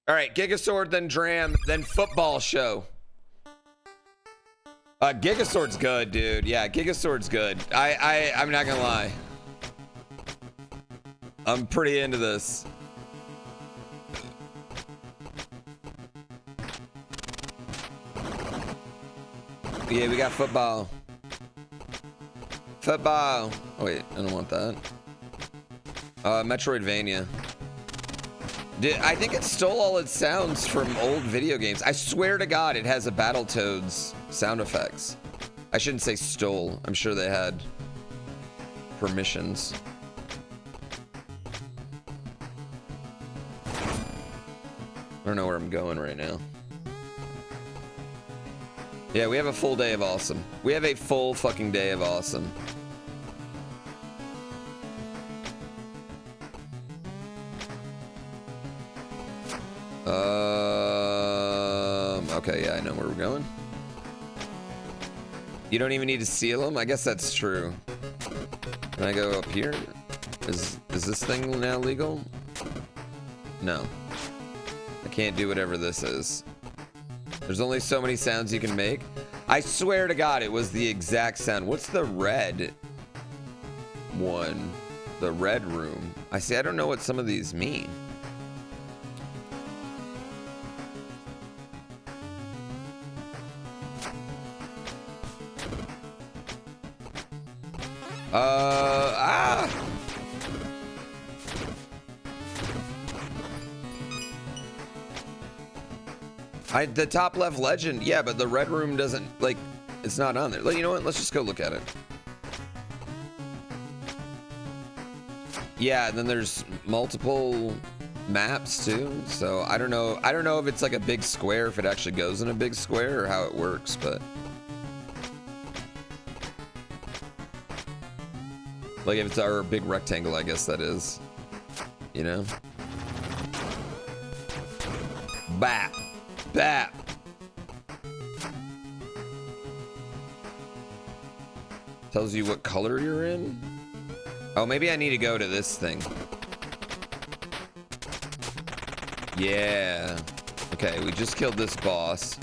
All right, Gigasword, then Dram, then football show. Gigasword's good, dude. Yeah, Gigasword's good. I'm not gonna lie. I'm pretty into this. Yeah, we got football. Football. Oh, wait, I don't want that. Metroidvania. I think it stole all its sounds from old video games. I swear to God, it has a Battletoads sound effects. I shouldn't say stole. I'm sure they had permissions. I don't know where I'm going right now. Yeah, we have a full day of awesome. We have a full fucking day of awesome. Okay, yeah, I know where we're going. You don't even need to seal them? I guess that's true. Can I go up here? Is this thing now legal? No. I can't do whatever this is. There's only so many sounds you can make. I swear to God, it was the exact sound. What's the red one? The red room. I don't know what some of these mean. The top left legend, yeah, but the red room doesn't, like, it's not on there. You know what? Let's just go look at it. Yeah, and then there's multiple maps too. So I don't know if it's like a big square, if it actually goes in a big square, or how it works, but like if it's our big rectangle, I guess that is, you know. Bap. Bap. Tells you what color you're in. Oh, maybe I need to go to this thing. Yeah. Okay, we just killed this boss,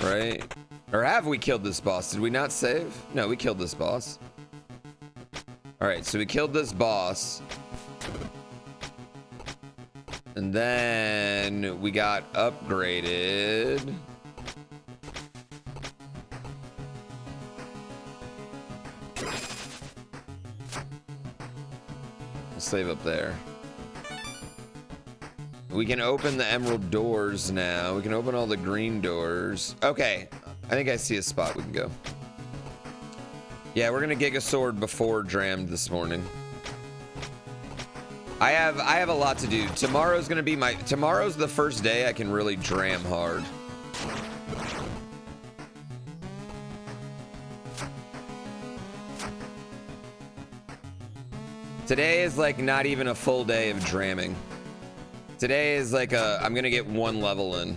right? Or have we killed this boss? Did we not save? No, we killed this boss. All right, so we killed this boss. And then we got upgraded. We'll save up there. We can open the emerald doors now. We can open all the green doors. Okay, I think I see a spot we can go. Yeah, we're gonna Gigasword before Dram this morning. I have a lot to do. Tomorrow's gonna be tomorrow's the first day I can really Dram hard. Today is like not even a full day of Dramming. Today is like I'm gonna get one level in.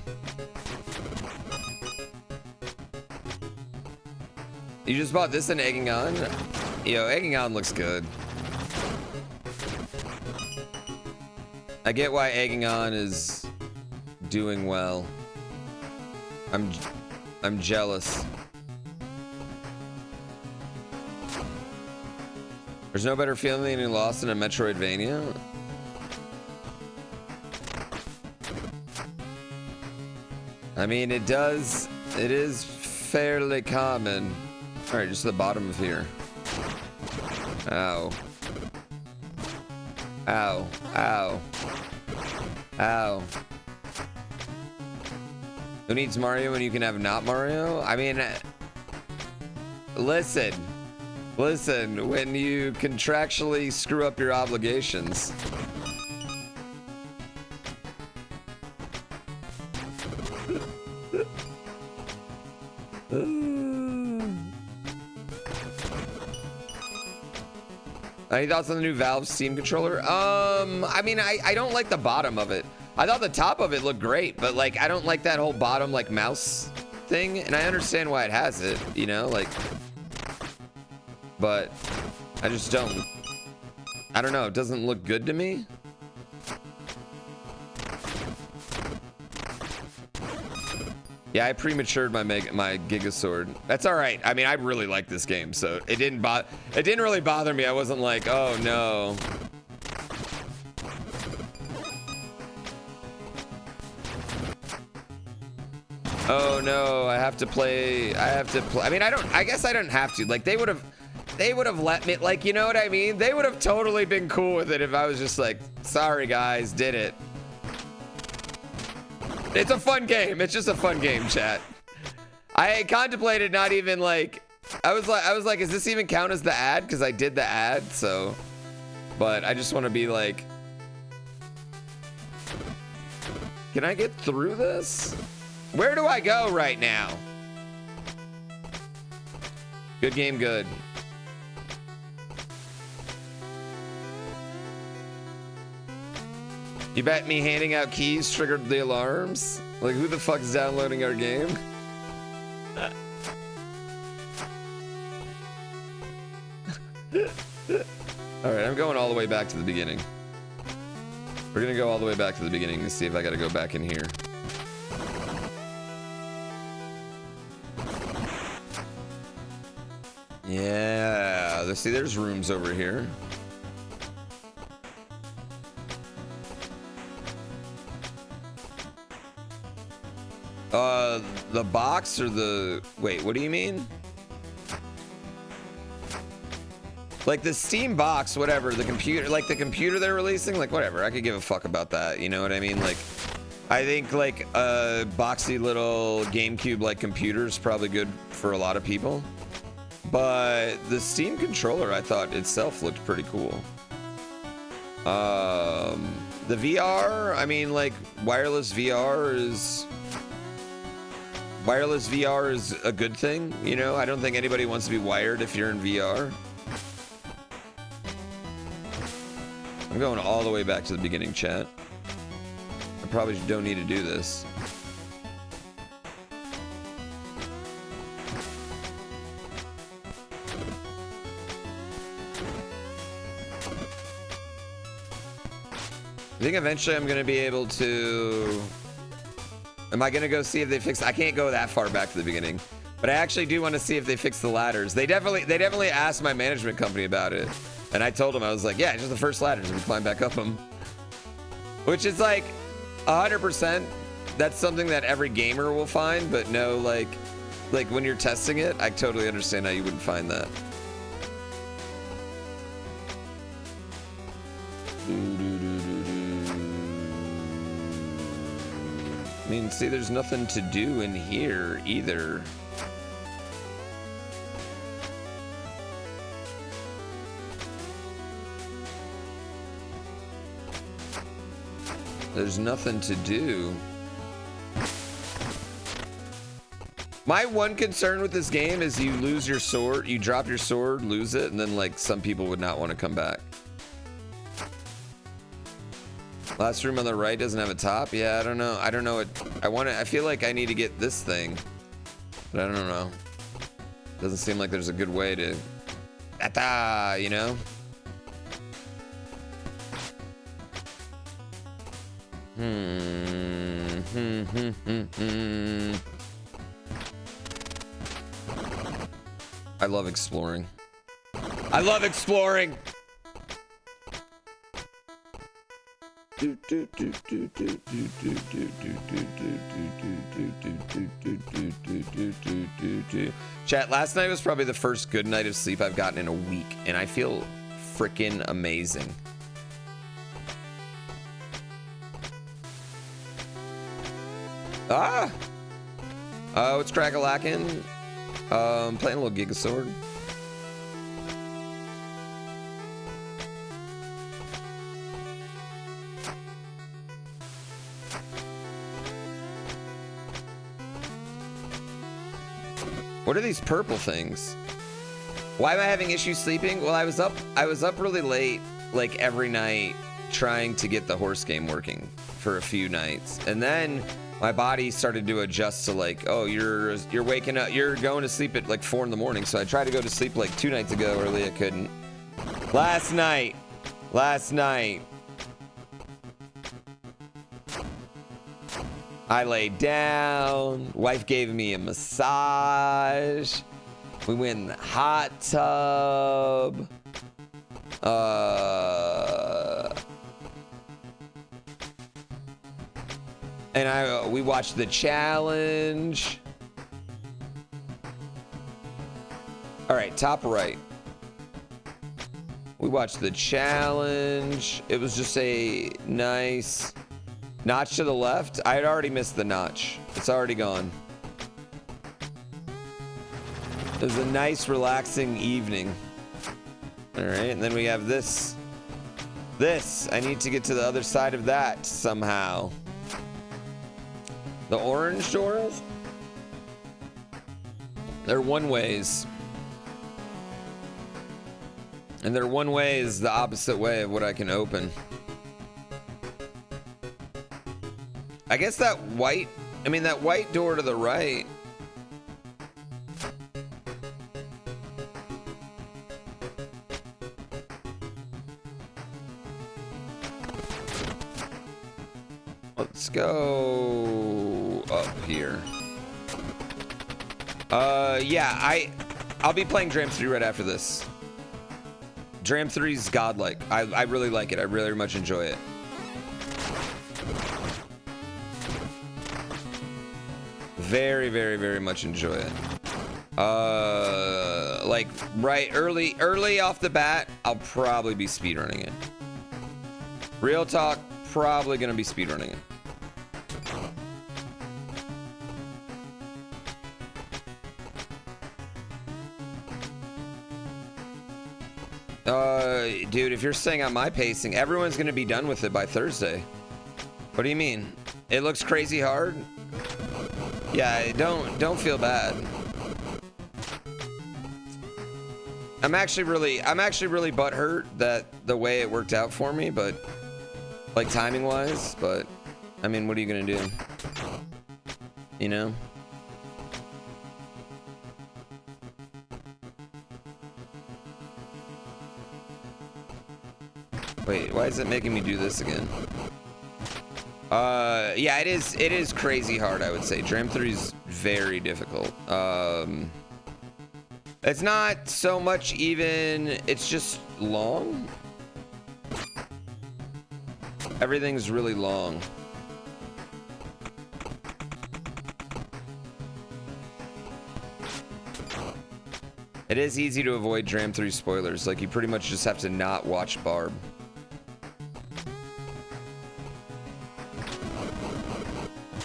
You just bought this in Egging On? Yo, Egging On looks good. I get why Egging On is doing well. I'm jealous. There's no better feeling than getting lost in a Metroidvania. I mean, it is fairly common. All right, just the bottom of here. Ow. Ow. Ow. Ow. Who needs Mario when you can have not Mario? I mean, listen, when you contractually screw up your obligations. Any thoughts on the new Valve Steam controller? I mean, I don't like the bottom of it. I thought the top of it looked great, but like, I don't like that whole bottom like mouse thing. And I understand why it has it, you know, like, but I just don't. I don't know. It doesn't look good to me. Yeah, I prematured my Gigasword. That's all right. I mean, I really like this game, so it didn't really bother me. I wasn't like, oh no. Oh no, I have to play. I mean, I guess I don't have to. Like, they would have let me, like, you know what I mean? They would have totally been cool with it if I was just like, sorry guys, did it. It's a fun game. It's just a fun game, chat. I contemplated not even like, I was like, is this even count as the ad? Because I did the ad, so. But I just want to be like, can I get through this? Where do I go right now? Good game, good. You bet me handing out keys triggered the alarms? Like, who the fuck's downloading our game? Alright, I'm going all the way back to the beginning. We're gonna go all the way back to the beginning to see if I gotta go back in here. Yeah, let's see, there's rooms over here. The box or the... Wait, what do you mean? Like the Steam box, whatever, the computer, like the computer they're releasing, like whatever, I could give a fuck about that, you know what I mean? Like, I think like a boxy little GameCube like computer is probably good for a lot of people. But the Steam controller, I thought itself looked pretty cool. The VR, I mean, like wireless VR is a good thing, you know? I don't think anybody wants to be wired if you're in VR. I'm going all the way back to the beginning, chat. I probably don't need to do this. I think eventually I'm gonna be able to... Am I gonna go see if they fix... I can't go that far back to the beginning, but I actually do want to see if they fix the ladders. They definitely asked my management company about it, and I told them, I was like, yeah, just the first ladders and we climb back up them. Which is like 100%. That's something that every gamer will find, but no, like when you're testing it, I totally understand how you wouldn't find that. I mean, see, there's nothing to do in here either. There's nothing to do. My one concern with this game is you lose your sword, you drop your sword, lose it, and then like some people would not want to come back. Last room on the right doesn't have a top. Yeah, I don't know. I don't know what I feel like I need to get this thing, but I don't know. Doesn't seem like there's a good way to, you know? I love exploring. I love exploring. Chat, last night was probably the first good night of sleep I've gotten in a week, and I feel freaking amazing. Ah! It's crack-a-lackin'. Playing a little Gigasword. What are these purple things? Why am I having issues sleeping? Well, I was up really late, like every night, trying to get the horse game working for a few nights, and then my body started to adjust to like, oh, you're waking up, you're going to sleep at like 4 in the morning. So I tried to go to sleep like 2 nights ago early. I couldn't. Last night. I laid down. Wife gave me a massage. We went in the hot tub. And we watched the challenge. All right, top right. We watched the challenge. It was just a nice notch to the left. I had already missed the notch. It's already gone. It was a nice, relaxing evening. All right, and then we have this. I need to get to the other side of that somehow. The orange doors? They're one-ways. And their one way is the opposite way of what I can open. I guess that white door to the right. Let's go up here. Yeah, I'll be playing Dram 3 right after this. Dram 3 is godlike. I really like it. I really much enjoy it. Very, very, very much enjoy it. Like right early off the bat, I'll probably be speedrunning it. Real talk, probably gonna be speedrunning it. Dude, if you're saying on my pacing, everyone's gonna be done with it by Thursday. What do you mean? It looks crazy hard? Yeah, don't feel bad. I'm actually really butthurt that the way it worked out for me, but like timing wise, but I mean, what are you gonna do? You know? Wait, why is it making me do this again? Yeah, it is crazy hard, I would say. Dram 3 is very difficult. It's not so much even, it's just long. Everything's really long. It is easy to avoid Dram 3 spoilers. Like, you pretty much just have to not watch Barb.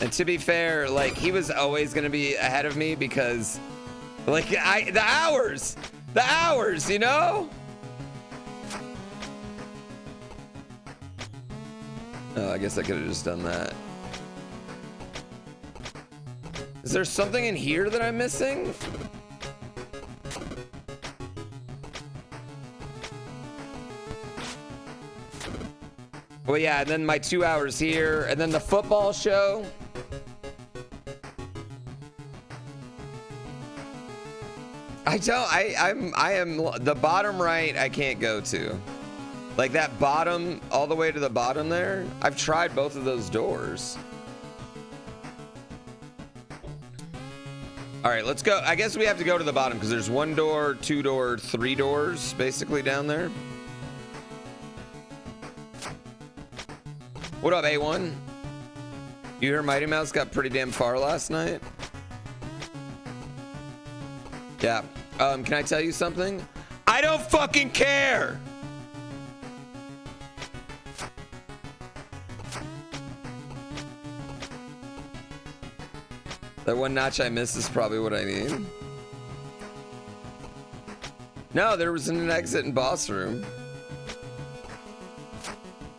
And to be fair, like, he was always gonna be ahead of me because, like, the hours, you know? Oh, I guess I could have just done that. Is there something in here that I'm missing? Well, yeah, and then my 2 hours here, and then the football show. I am the bottom right. I can't go to, like that bottom all the way to the bottom there. I've tried both of those doors. All right, let's go. I guess we have to go to the bottom because there's 1 door, 2 door, 3 doors basically down there. What up, A1? You hear Mighty Mouse got pretty damn far last night? Yeah. Can I tell you something? I don't fucking care. That one notch I missed is probably what I need. No, there wasn't an exit in boss room.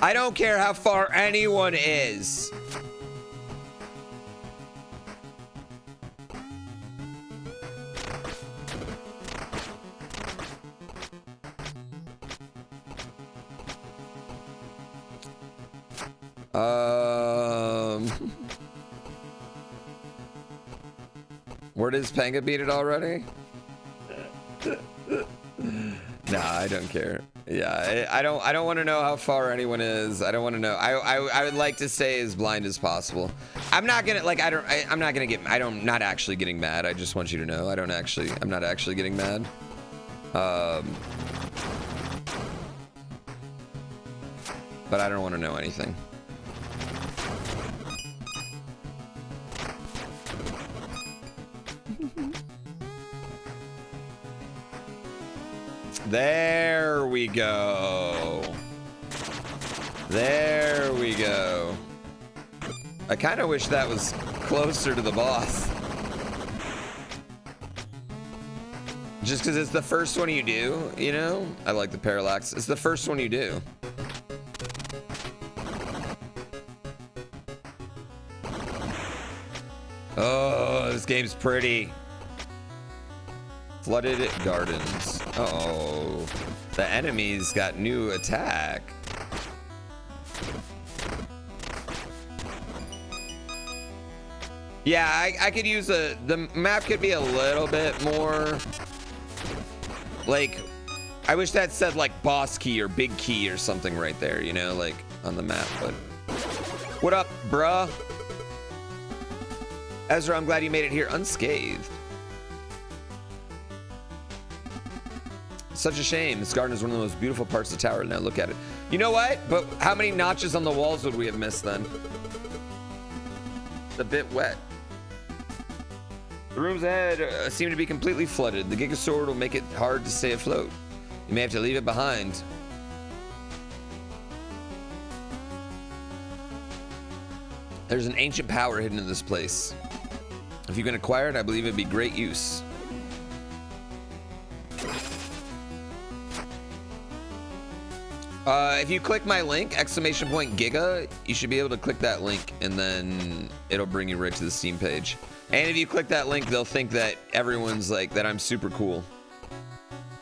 I don't care how far anyone is. Where does Panga beat it already? Nah, I don't care. Yeah, I don't want to know how far anyone is. I don't want to know. I would like to stay as blind as possible. I'm not gonna like I'm not gonna get not actually getting mad. I just want you to know I'm not actually getting mad. But I don't want to know anything. There we go. There we go. I kind of wish that was closer to the boss. Just because it's the first one you do, you know? I like the parallax. It's the first one you do. Oh, this game's pretty. Flooded gardens. Uh-oh. The enemies got new attack. Yeah, I could use the map could be a little bit more like, I wish that said like boss key or big key or something right there, you know, like on the map. But what up, bruh? Ezra, I'm glad you made it here unscathed. Such a shame. This garden is one of the most beautiful parts of the tower. Now look at it. You know what? But how many notches on the walls would we have missed then? It's a bit wet. The rooms ahead seem to be completely flooded. The Gigasword will make it hard to stay afloat. You may have to leave it behind. There's an ancient power hidden in this place. If you can acquire it, I believe it'd be great use. If you click my link, !Giga, you should be able to click that link and then it'll bring you right to the Steam page. And if you click that link, they'll think that everyone's like, that I'm super cool.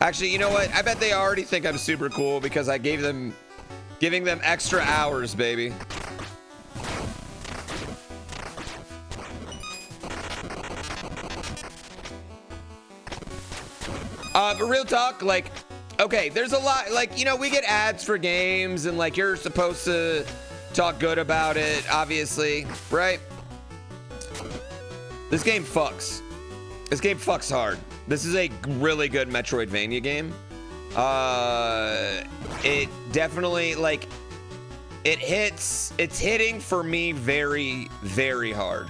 Actually, you know what? I bet they already think I'm super cool because I giving them extra hours, baby. But real talk, like, okay, there's a lot, like, you know, we get ads for games and like you're supposed to talk good about it, obviously, right? This game fucks. This game fucks hard. This is a really good Metroidvania game. It definitely, like, it's hitting for me very, very hard.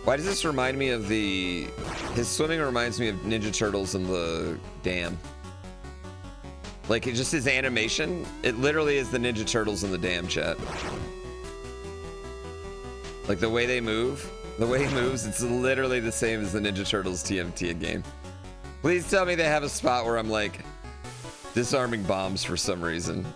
Why does this remind me of his swimming reminds me of Ninja Turtles in the dam. Like, it just his animation, it literally is the Ninja Turtles in the dam, chat. Like the way they move, the way he moves, it's literally the same as the Ninja Turtles TMT game. Please tell me they have a spot where I'm like disarming bombs for some reason.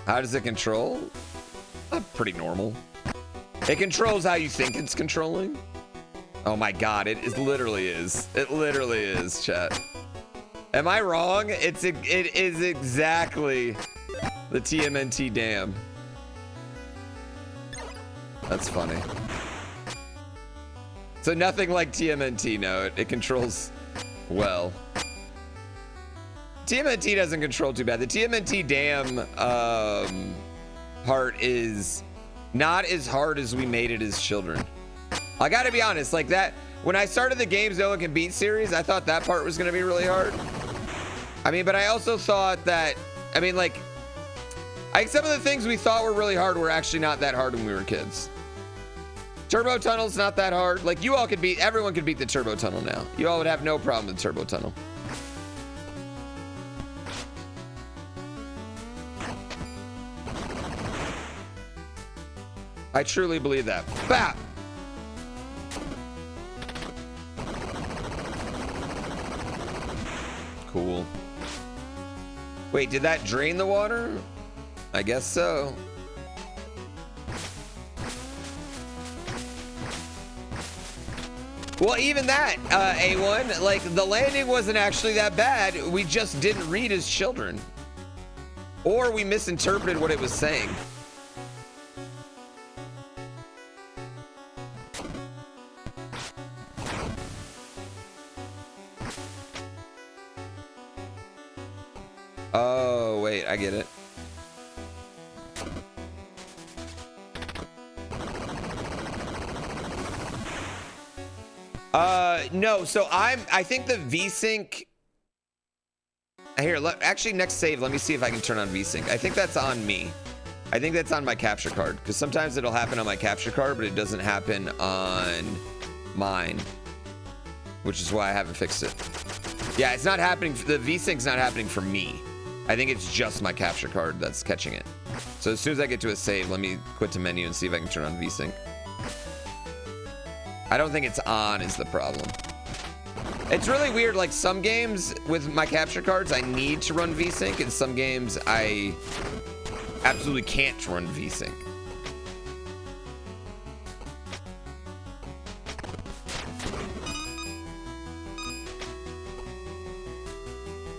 How does it control? Pretty normal. It controls how you think it's controlling. Oh my god, it literally is. It literally is, chat. Am I wrong? It is exactly the TMNT dam. That's funny. So nothing like TMNT, no. It controls well. TMNT doesn't control too bad. The TMNT dam part is not as hard as we made it as children. I gotta be honest, like that, when I started the Games No One Can Beat series, I thought that part was gonna be really hard. I mean, but I also thought that, I mean, like some of the things we thought were really hard were actually not that hard when we were kids. Turbo Tunnel's not that hard. Like, you all could beat, everyone could beat the Turbo Tunnel now. You all would have no problem with Turbo Tunnel. I truly believe that. Bap! Cool. Wait, did that drain the water? I guess so. Well, even that, A1, like, the landing wasn't actually that bad. We just didn't read as children. Or we misinterpreted what it was saying. Oh, wait, I get it. No, so I think the VSync here, actually next save, let me see if I can turn on VSync. I think that's on me. I think that's on my capture card, because sometimes it'll happen on my capture card, but it doesn't happen on mine, which is why I haven't fixed it. Yeah, it's not happening, the VSync's not happening for me. I think it's just my capture card that's catching it. So as soon as I get to a save, let me quit to menu and see if I can turn on VSync. I don't think it's on is the problem. It's really weird, like some games with my capture cards, I need to run VSync, and some games I absolutely can't run VSync.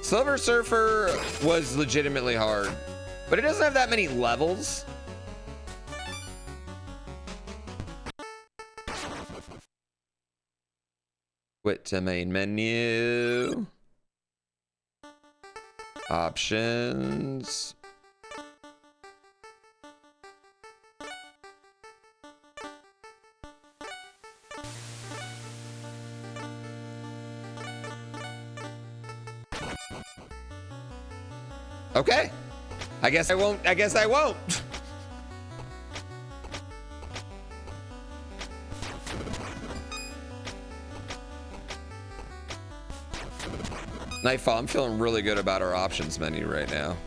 Silver Surfer was legitimately hard, but it doesn't have that many levels. Quit to main menu. Options. Okay. I guess I won't. I guess I won't. Nightfall, I'm feeling really good about our options menu right now.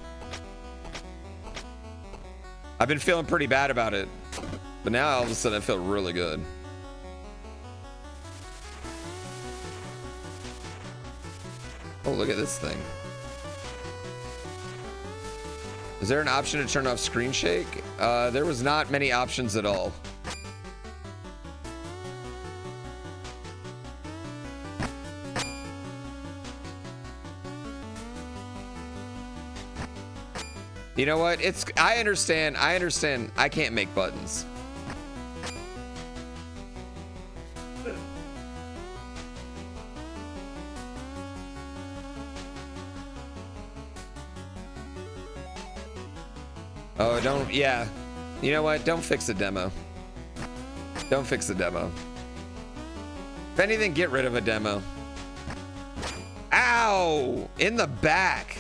I've been feeling pretty bad about it, but now all of a sudden I feel really good. Oh, look at this thing. Is there an option to turn off screen shake? There was not many options at all. You know what? I understand. I can't make buttons. Oh, don't, yeah. You know what? Don't fix the demo. Don't fix the demo. If anything, get rid of a demo. Ow! In the back.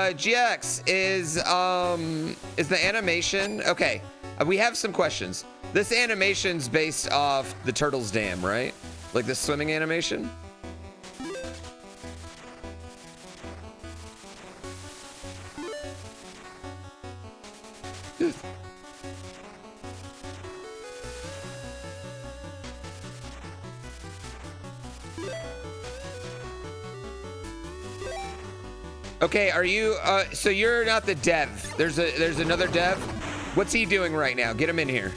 GX is the animation okay? We have some questions. This animation's based off the Turtles Dam, right? Like the swimming animation. Okay, are you, so you're not the dev. There's another dev. What's he doing right now? Get him in here.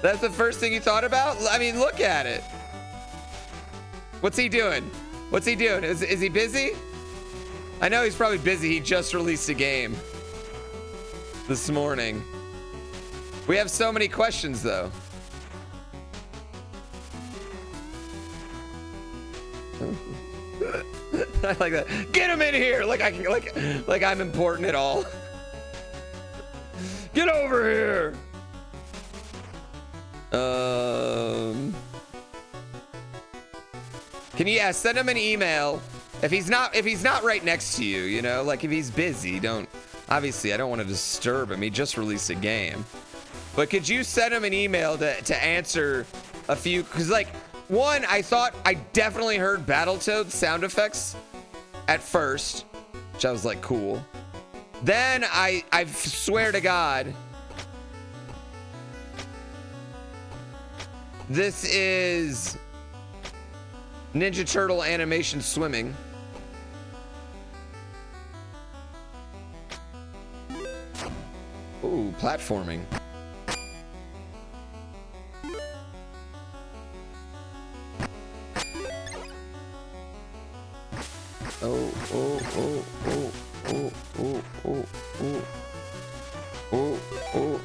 That's the first thing you thought about? I mean, look at it. What's he doing? What's he doing? Is he busy? I know he's probably busy. He just released a game this morning. We have so many questions though. I like that. Get him in here, like I can, like I'm important at all. Get over here. Can you send him an email if he's not right next to you? You know, like if he's busy, don't. Obviously, I don't want to disturb him. He just released a game, but could you send him an email to answer a few? Because like. One, I thought I definitely heard Battletoads sound effects at first, which I was like, cool. Then I swear to God, this is Ninja Turtle animation swimming. platforming. Oh, oh, oh, oh, oh, oh, oh, oh, oh, oh.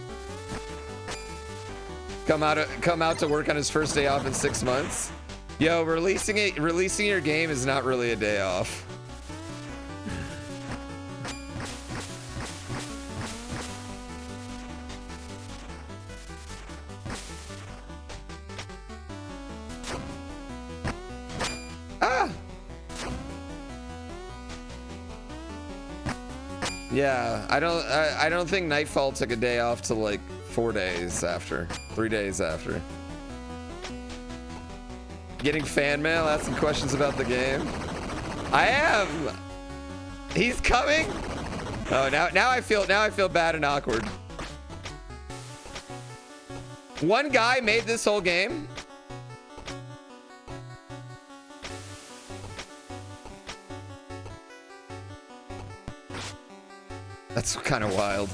Come out to work on his first day off in 6 months. Yo, releasing your game is not really a day off. Ah! Yeah, I don't think Nightfall took a day off till like 4 days after, 3 days after. Getting fan mail, asking questions about the game. I am. He's coming. Oh, now I feel bad and awkward. One guy made this whole game. That's kind of wild.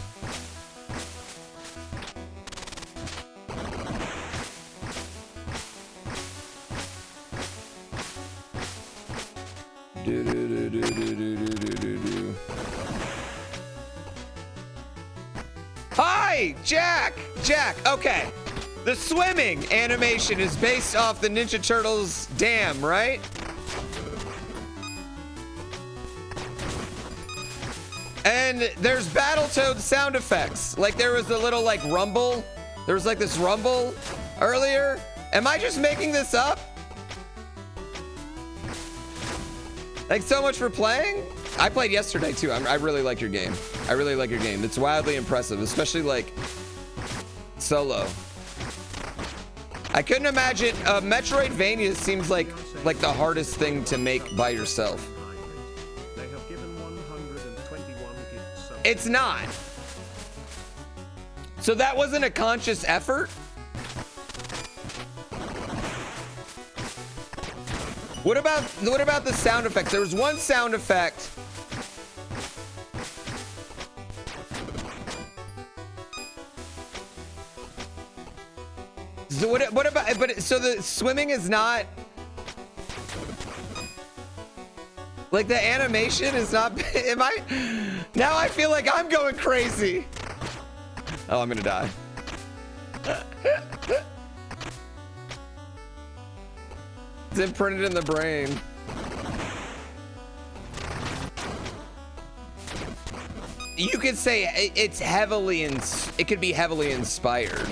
Hi, Jack! Jack, okay. The swimming animation is based off the Ninja Turtles dam, right? And there's Battletoad sound effects. Like there was a little like rumble. There was like this rumble earlier. Am I just making this up? Thanks so much for playing. I played yesterday too. I really like your game. I really like your game. It's wildly impressive, especially like solo. I couldn't imagine. Metroidvania seems like the hardest thing to make by yourself. It's not. So that wasn't a conscious effort? What about the sound effects? There was one sound effect. So what about, but so the swimming is not, like the animation is not, now I feel like I'm going crazy. Oh, I'm gonna die. It's imprinted in the brain. You could say it's heavily, it could be heavily inspired.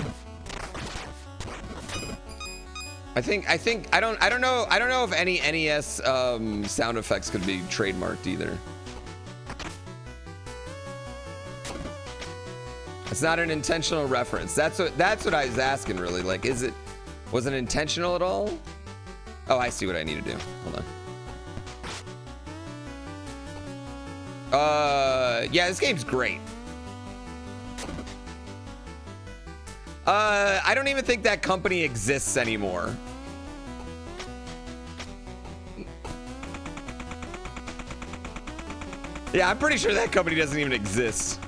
I don't know if any NES sound effects could be trademarked either. It's not an intentional reference. That's what I was asking really. Like, was it intentional at all? Oh, I see what I need to do. Hold on. Yeah, this game's great. I don't even think that company exists anymore. Yeah, I'm pretty sure that company doesn't even exist.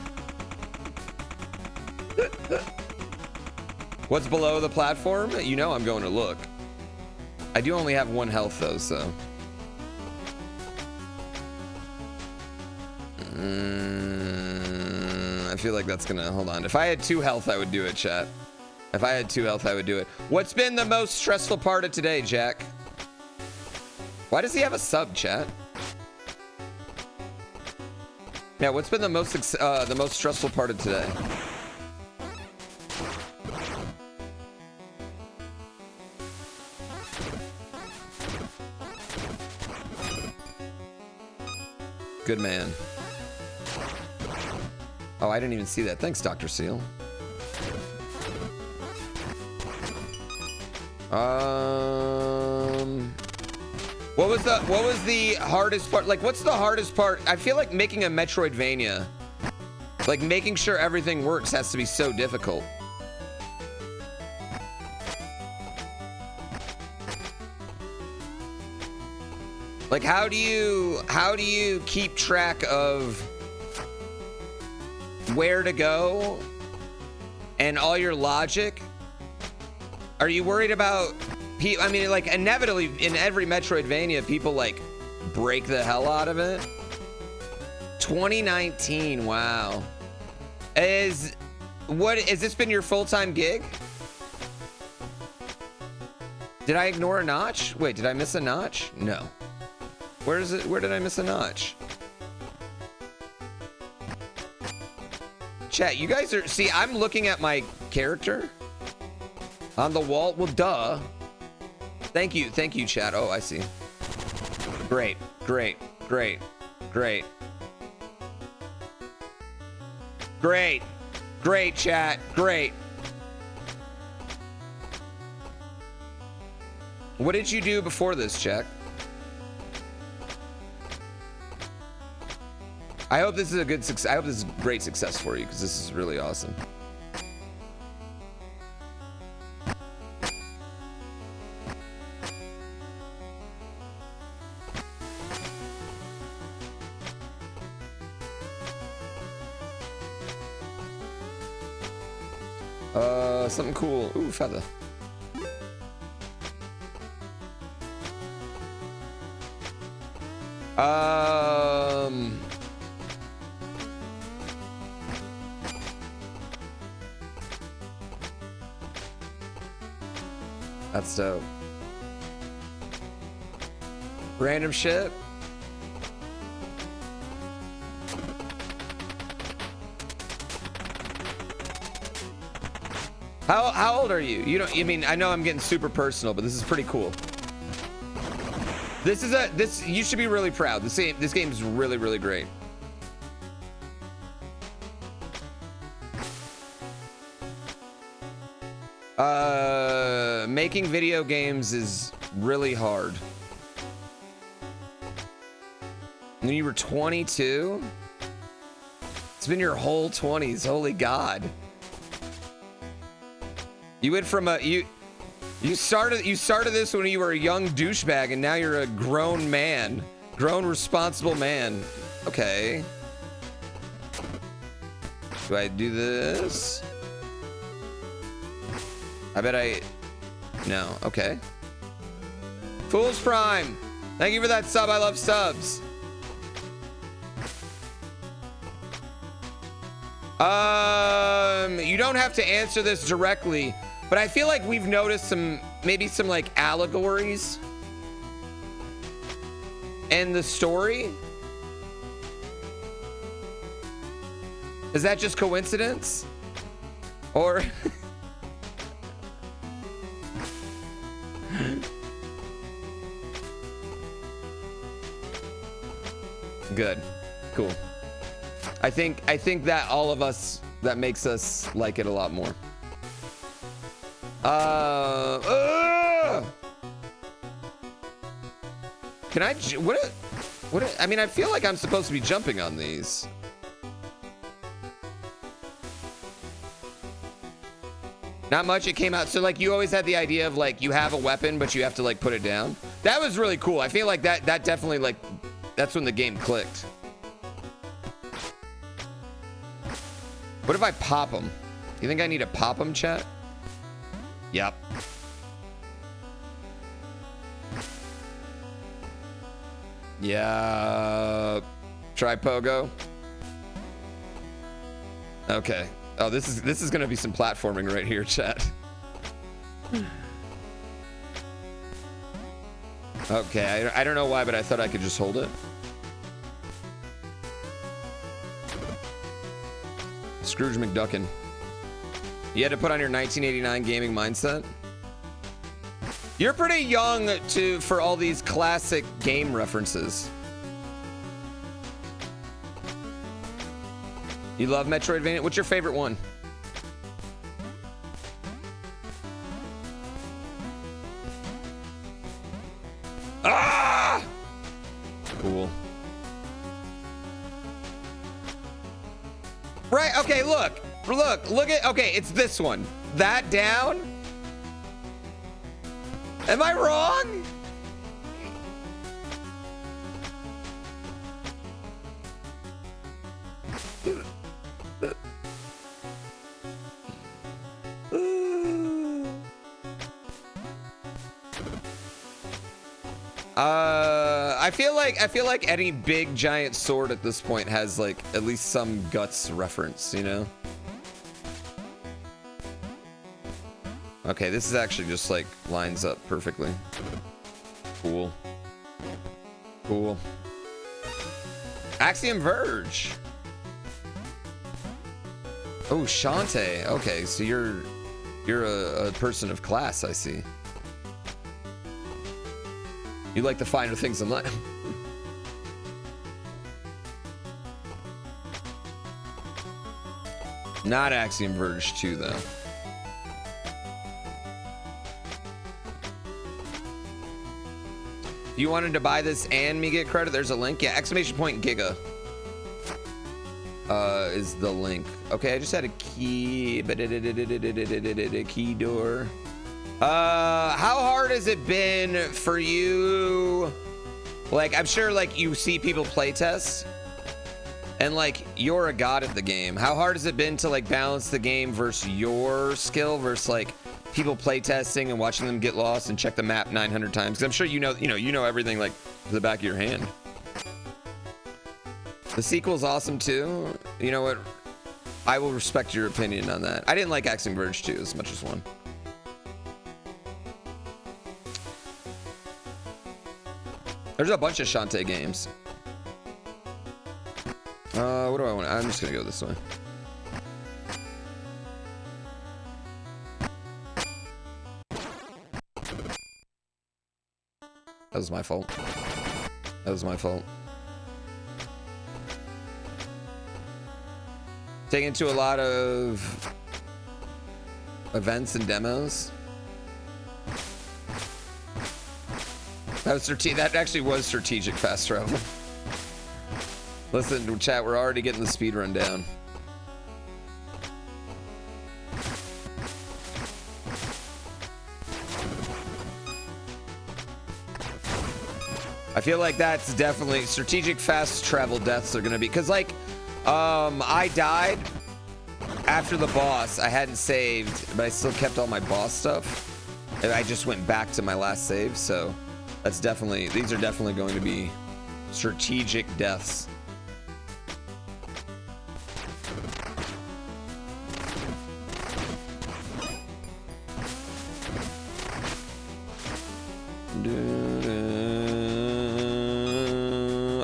What's below the platform? You know I'm going to look. I do only have 1 health though, so. I feel like that's gonna, hold on. If I had 2 health, I would do it, chat. If I had 2 health, I would do it. What's been the most stressful part of today, Jack? Why does he have a sub, chat? Yeah, what's been the most stressful part of today? Good man. Oh, I didn't even see that. Thanks, Dr. Seal. What was the hardest part? Like, what's the hardest part? I feel like making a Metroidvania, like making sure everything works, has to be so difficult. Like, how do you keep track of where to go and all your logic, are you worried about I mean, like, inevitably in every Metroidvania, people like break the hell out of it. 2019, wow. Has this been your full-time gig? Did I ignore a notch? Wait, did I miss a notch? No. Where is it? Where did I miss a notch? Chat, you guys are, see, I'm looking at my character on the wall. Well, duh. Thank you, chat. Oh, I see. Great, great, great, great. Great, great, chat, great. What did you do before this, chat? I hope this is a good success. I hope this is great success for you, because this is really awesome. Something cool. Ooh, feather. That's dope. Random shit. How old are you? I mean, I know I'm getting super personal, but this is pretty cool. You should be really proud. This game is really, really great. Making video games is really hard. When you were 22? It's been your whole 20s. Holy God. You went from you started this when you were a young douchebag, and now you're a grown man, responsible man. Okay. Do I do this? I bet no. Okay. Fool's Prime. Thank you for that sub. I love subs. You don't have to answer this directly, but I feel like we've noticed maybe some like allegories in the story. Is that just coincidence? Or good. Cool. I think that all of us, that makes us like it a lot more. Can I, I mean, I feel like I'm supposed to be jumping on these. Not much. It came out. So like you always had the idea of like you have a weapon, but you have to like put it down. That was really cool. I feel like that definitely like, that's when the game clicked. What if I pop them? You think I need to pop them, chat? Yep. Yeah. Try pogo. Okay. Oh, this is gonna be some platforming right here, chat. Okay, I don't know why, but I thought I could just hold it. Scrooge McDuckin. You had to put on your 1989 gaming mindset. You're pretty young for all these classic game references. You love Metroidvania? What's your favorite one? Ah! Cool. Right, okay, look at, okay, it's this one. That down? Am I wrong? I feel like any big giant sword at this point has like at least some guts reference, you know? Okay, this is actually just like lines up perfectly. Cool. Cool. Axiom Verge. Oh, Shantae. Okay, so you're a person of class, I see. You like the finer things in life. Not Axiom Verge 2, though. If you wanted to buy this and me get credit, there's a link. Yeah, exclamation point Giga is the link. Okay, I just had a key. Key door. How hard has it been for you? Like, I'm sure like you see people play test and like you're a god at the game. How hard has it been to like balance the game versus your skill versus like people play testing and watching them get lost and check the map 900 times? 'Cause I'm sure you know everything like to the back of your hand. The sequel's awesome too. You know what? I will respect your opinion on that. I didn't like Axiom Verge 2 as much as 1. There's a bunch of Shantae games. What do I want? I'm just gonna go this way. That was my fault. That was my fault. Taken to a lot of events and demos. That was that actually was strategic fast travel. Listen, chat, we're already getting the speed run down. I feel like that's definitely strategic fast travel deaths are gonna be, because like I died after the boss. I hadn't saved, but I still kept all my boss stuff, and I just went back to my last save. So that's definitely, these are definitely going to be strategic deaths.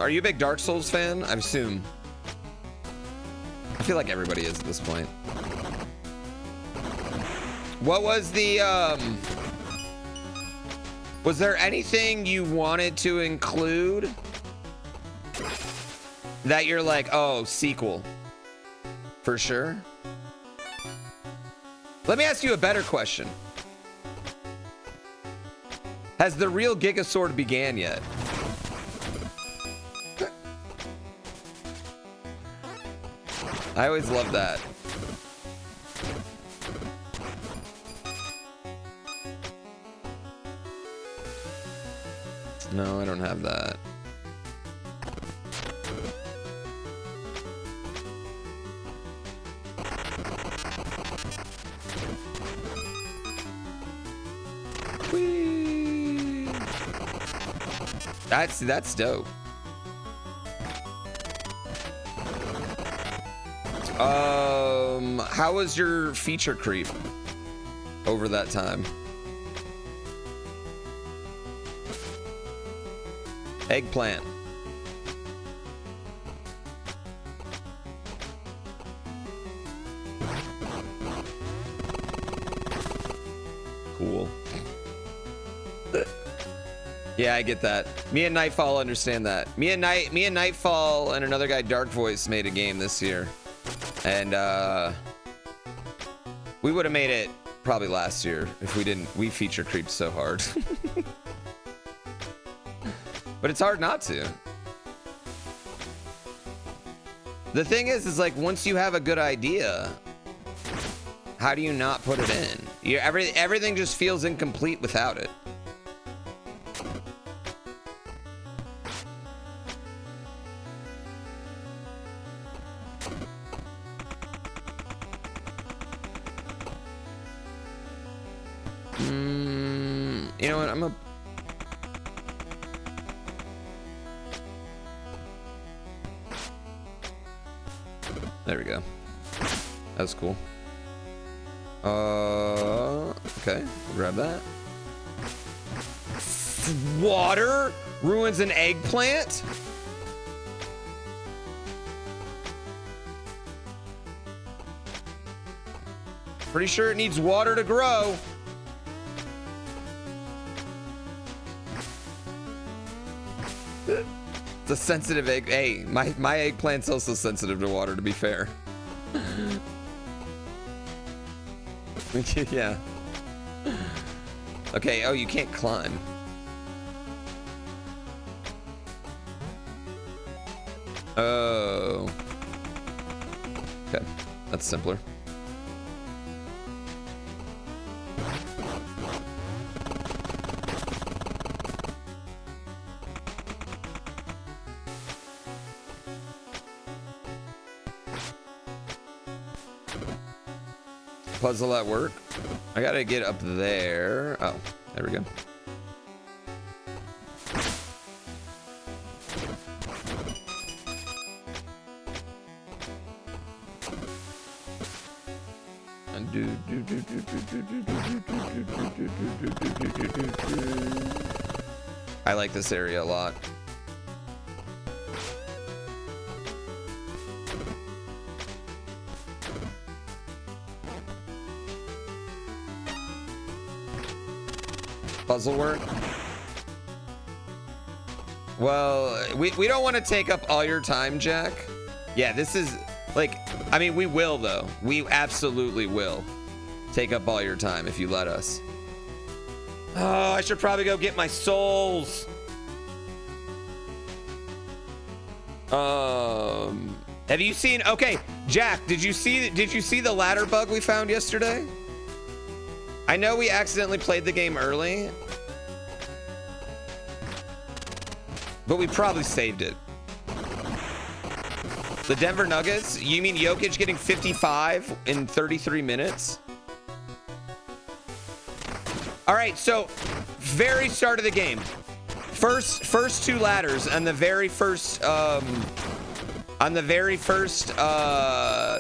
Are you a big Dark Souls fan? I assume. I feel like everybody is at this point. What was the, was there anything you wanted to include that you're like, oh, sequel? For sure. Let me ask you a better question. Has the real Gigasword began yet? I always love that. No, I don't have that. Whee! That's dope. How was your feature creep over that time? Eggplant. Cool. Yeah, I get that. Me and Nightfall understand that. Me and Nightfall and another guy, Dark Voice, made a game this year. And we would have made it probably last year if we didn't. We feature creeped so hard. But it's hard not to. The thing is like once you have a good idea, how do you not put it in? Everything just feels incomplete without it. You know what? There we go. That was cool. Okay, grab that. Water ruins an eggplant? Pretty sure it needs water to grow. It's a sensitive egg. Hey, my eggplant's also sensitive to water, to be fair. Yeah. Okay, oh, you can't climb. Oh. Okay, that's simpler. Puzzle at work. I gotta get up there. Oh, there we go. I like this area a lot. Puzzle work? Well, we don't want to take up all your time, Jack. Yeah, this is like, I mean, we will though. We absolutely will take up all your time if you let us. Oh, I should probably go get my souls. Have you seen? Okay, Jack, did you see the ladder bug we found yesterday? I know we accidentally played the game early, but we probably saved it. The Denver Nuggets? You mean Jokic getting 55 in 33 minutes? All right, so very start of the game. First two ladders on the very first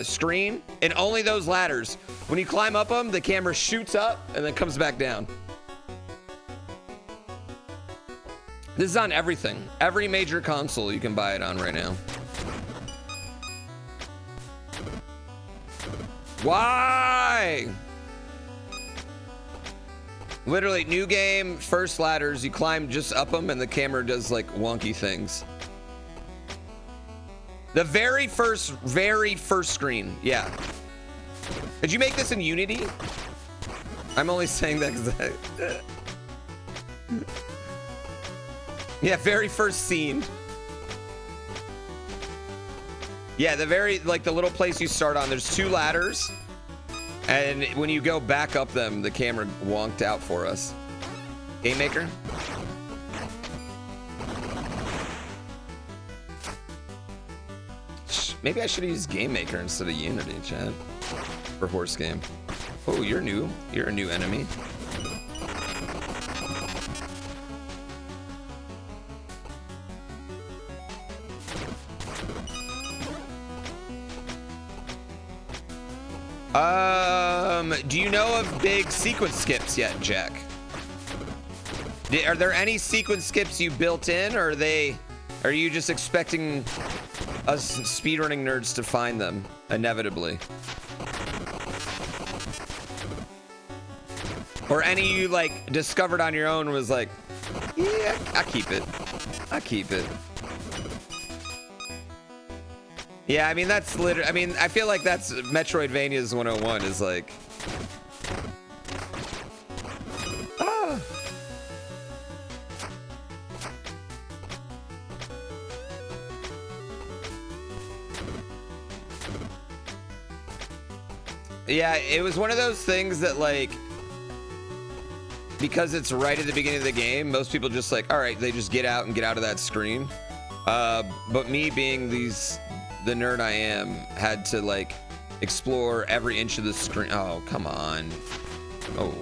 screen, and only those ladders. When you climb up them, the camera shoots up and then comes back down. This is on everything. Every major console you can buy it on right now. Why? Literally, new game, first ladders, you climb just up them and the camera does like wonky things. The very first screen, yeah. Did you make this in Unity? I'm only saying that because yeah, very first scene. Yeah, the very, like the little place you start on, there's two ladders. And when you go back up them, the camera wonked out for us. Game Maker? Maybe I should have used Game Maker instead of Unity, Chad. For horse game. Oh, you're new. You're a new enemy. Do you know of big sequence skips yet, Jack? Are there any sequence skips you built in, or are you just expecting us speedrunning nerds to find them inevitably? Or any you like discovered on your own was like, yeah, I keep it. I keep it. Yeah, I mean, that's literally, I mean, I feel like that's Metroidvania's 101 is like, ah. Yeah, it was one of those things that like, because it's right at the beginning of the game, most people just like, all right, they just get out and get out of that screen. But me being the nerd I am, had to like explore every inch of the screen. Oh, come on. Oh.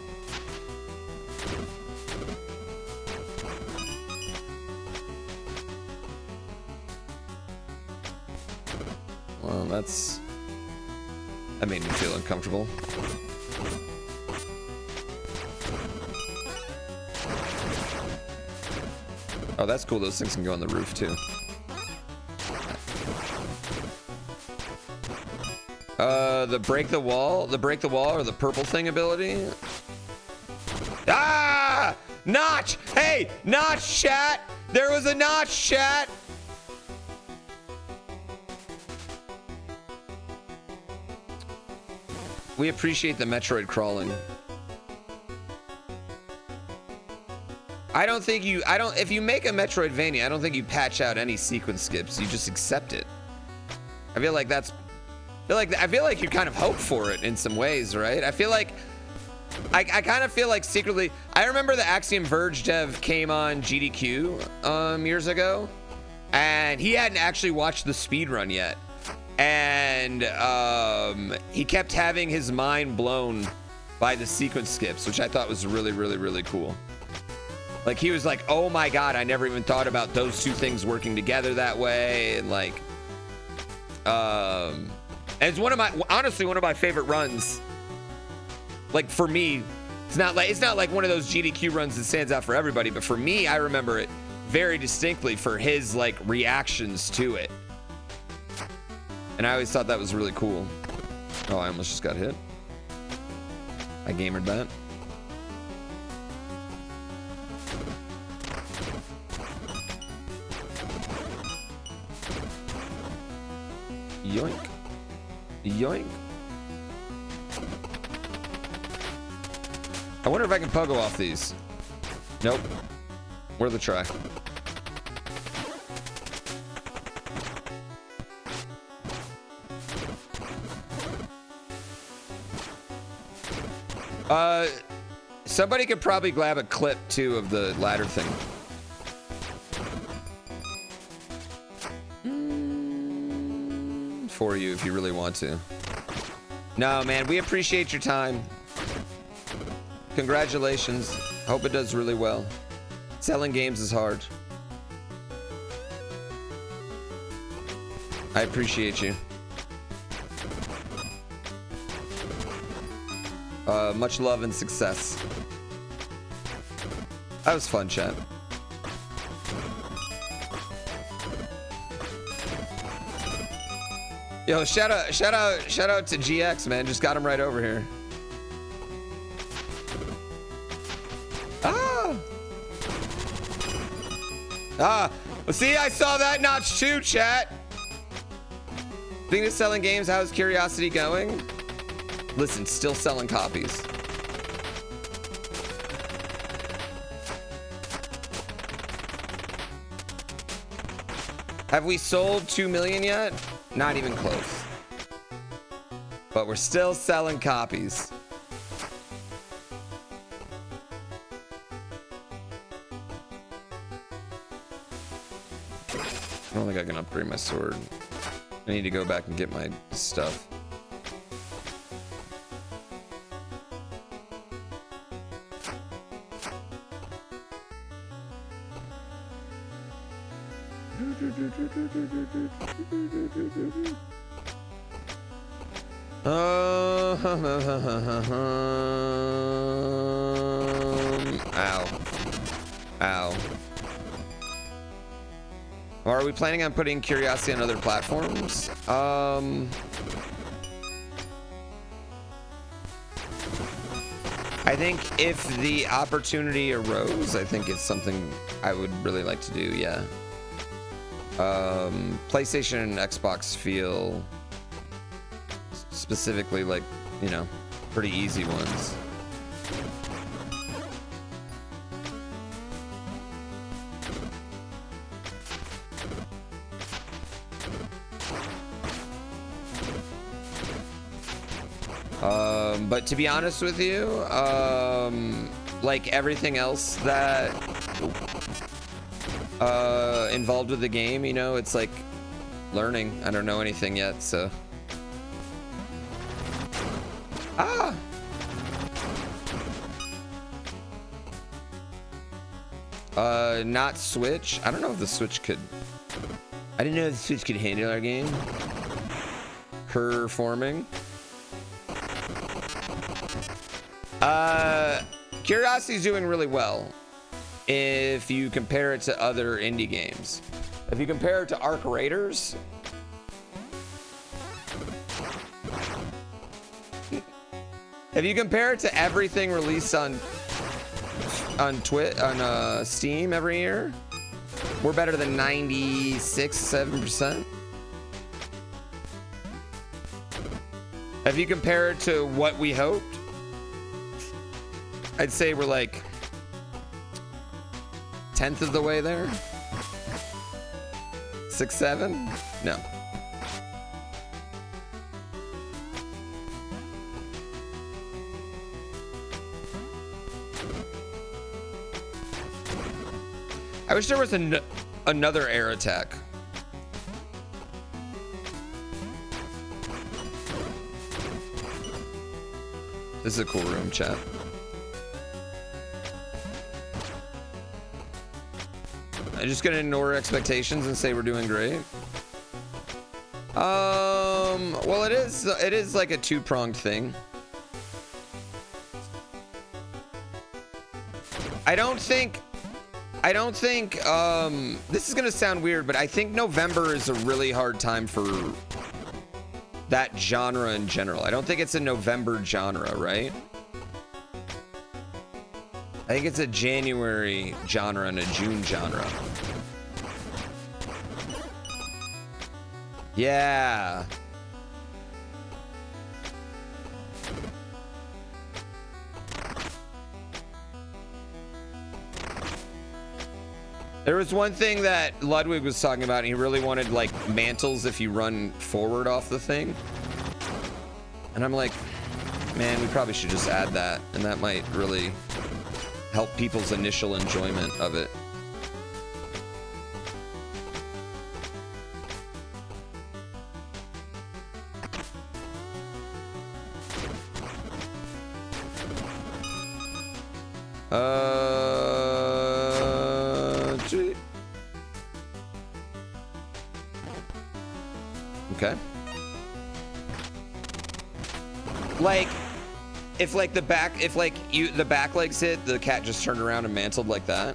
Well, that's That made me feel uncomfortable. Oh, that's cool. Those things can go on the roof too. The break the wall or the purple thing ability. Ah! Notch! Hey, Notch, chat! There was a Notch, chat! We appreciate the Metroid crawling. If you make a Metroidvania, I don't think you patch out any sequence skips. You just accept it. I feel like you kind of hope for it in some ways, right? I kind of feel like secretly, I remember the Axiom Verge dev came on GDQ years ago, and he hadn't actually watched the speedrun yet. And he kept having his mind blown by the sequence skips, which I thought was really, really, really cool. Like, he was like, oh my God, I never even thought about those two things working together that way. And like, and it's honestly one of my favorite runs. Like, for me, it's not like one of those GDQ runs that stands out for everybody, but for me, I remember it very distinctly for his like reactions to it. And I always thought that was really cool. Oh, I almost just got hit. I gamered that. Yoink. Yoink. I wonder if I can pogo off these. Nope. Worth a try. Somebody could probably grab a clip too of the ladder thing. For you if you really want to. No, man, we appreciate your time. Congratulations. Hope it does really well. Selling games is hard. I appreciate you. Much love and success. That was fun, chat. Yo, shout out to GX, man. Just got him right over here. Well, see, I saw that Notch too, chat. Speaking of selling games, how's Curiosity going? Listen, still selling copies. Have we sold 2 million yet? Not even close. But we're still selling copies. I don't think I can upgrade my sword. I need to go back and get my stuff. Ow. Are we planning on putting Curiosity on other platforms? I think if the opportunity arose, I think it's something I would really like to do, yeah. PlayStation and Xbox feel specifically like, you know, pretty easy ones. But to be honest with you, like everything else that involved with the game, you know, it's like learning. I don't know anything yet, so. Not Switch. I don't know if the Switch could. I didn't know the Switch could handle our game. Performing. Curiosity's doing really well if you compare it to other indie games. If you compare it to Arc Raiders, if you compare it to everything released on Steam every year, we're better than 96-7%. If you compare it to what we hoped, I'd say we're like 1/10 of the way there. 6, 7? No. I wish there was another air attack. This is a cool room, chat. I'm just gonna ignore expectations and say we're doing great. Well, it is like a two-pronged thing. I don't think this is gonna sound weird, but I think November is a really hard time for that genre in general. I don't think it's a November genre, right? I think it's a January genre and a June genre. Yeah. There was one thing that Ludwig was talking about, and he really wanted like mantles if you run forward off the thing. And I'm like, man, we probably should just add that, and that might really help people's initial enjoyment of it. Gee. Okay. Like, if like the back legs hit, the cat just turned around and mantled like that.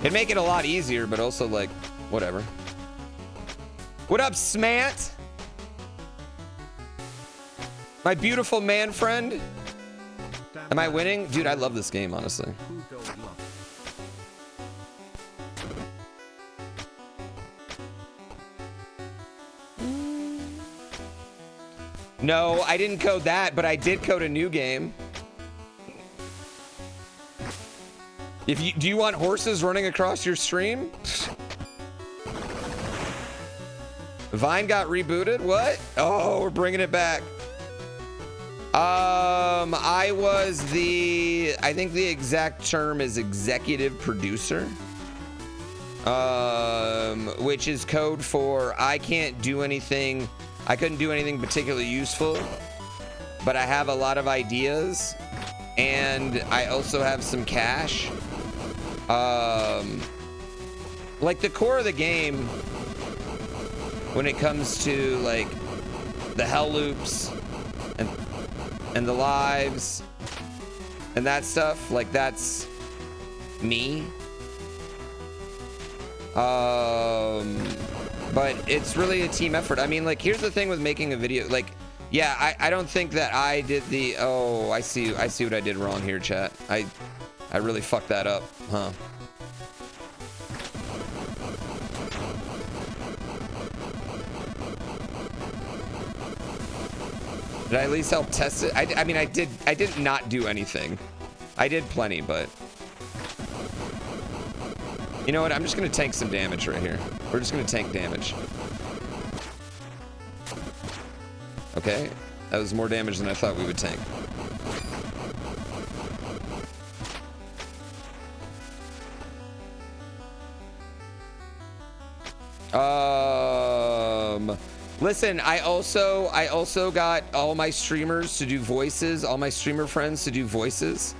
It'd make it a lot easier, but also like, whatever. What up, Smant? My beautiful man friend. Am I winning? Dude, I love this game, honestly. No, I didn't code that, but I did code a new game. Do you want horses running across your stream? Vine got rebooted? What? Oh, we're bringing it back. I think the exact term is executive producer. Which is code for I couldn't do anything particularly useful, but I have a lot of ideas, and I also have some cash. Like the core of the game, when it comes to like the hell loops and the lives and that stuff, like that's me. But it's really a team effort. I mean, like, here's the thing with making a video. Like, yeah, I don't think that I did the... Oh, I see what I did wrong here, chat. I really fucked that up, huh? Did I at least help test it? I mean, I did not do anything. I did plenty, but... You know what? I'm just gonna tank some damage right here. We're just gonna tank damage. Okay, that was more damage than I thought we would tank. Listen, I also got all my streamers to do voices, all my streamer friends to do voices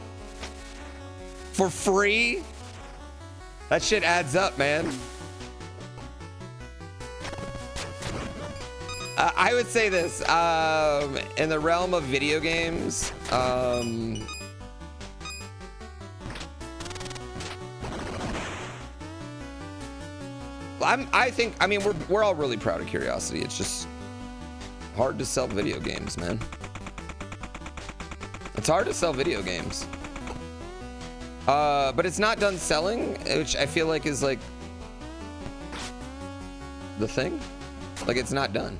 for free. That shit adds up, man. I would say this, in the realm of video games, I mean, we're all really proud of Curiosity. It's just hard to sell video games, man. It's hard to sell video games. But it's not done selling, which I feel like is like the thing. Like, it's not done.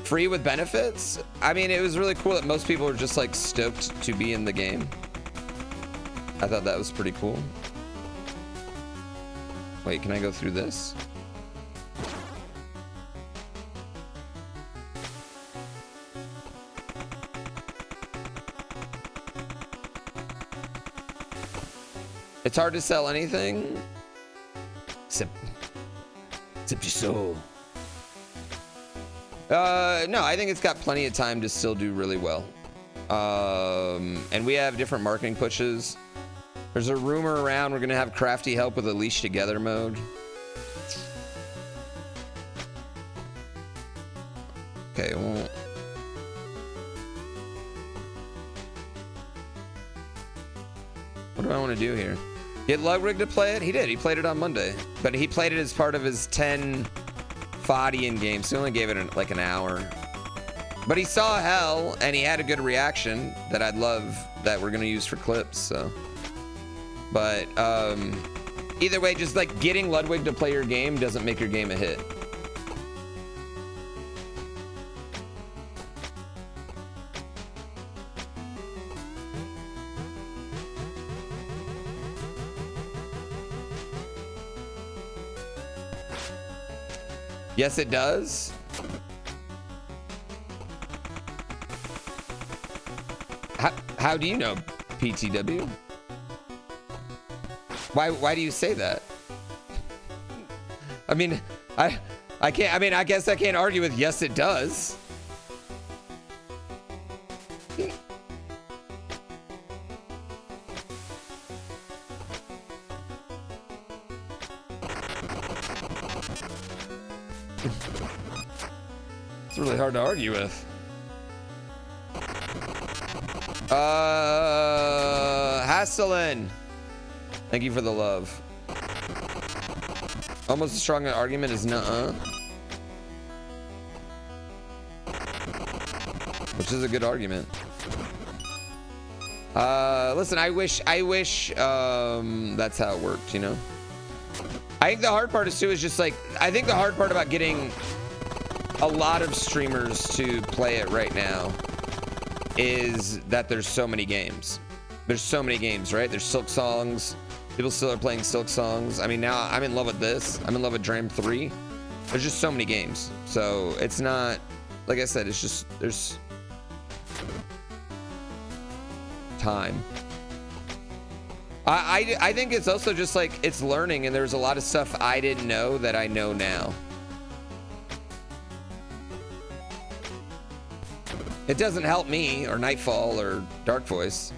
Free with benefits? I mean, it was really cool that most people were just like stoked to be in the game. I thought that was pretty cool. Wait, can I go through this? It's hard to sell anything. Except your soul. No, I think it's got plenty of time to still do really well. And we have different marketing pushes. There's a rumor around we're gonna have Crafty help with a Leash Together mode. Okay, well. What do I want to do here? Get Ludwig to play it? He did. He played it on Monday. But he played it as part of his 10 Fadian game, so he only gave it like an hour. But he saw hell, and he had a good reaction that I'd love that we're going to use for clips, so. But either way, just like getting Ludwig to play your game doesn't make your game a hit. Yes, it does. How do you know, PTW? Why do you say that? I mean, I can't. I mean, I guess I can't argue with yes, it does. It's really hard to argue with. Hasselin. Thank you for the love. Almost as strong an argument as nuh-uh. Which is a good argument. Listen, I wish that's how it worked, you know? I think the hard part is too is just like, I think the hard part about getting a lot of streamers to play it right now is that there's so many games. There's so many games, right? There's Silk Songs. People still are playing Silk Songs. I mean, now I'm in love with this. I'm in love with Dram 3. There's just so many games. So it's not, like I said, it's just, there's time. I think it's also just like, it's learning, and there's a lot of stuff I didn't know that I know now. It doesn't help me, or Nightfall, or Dark Voice.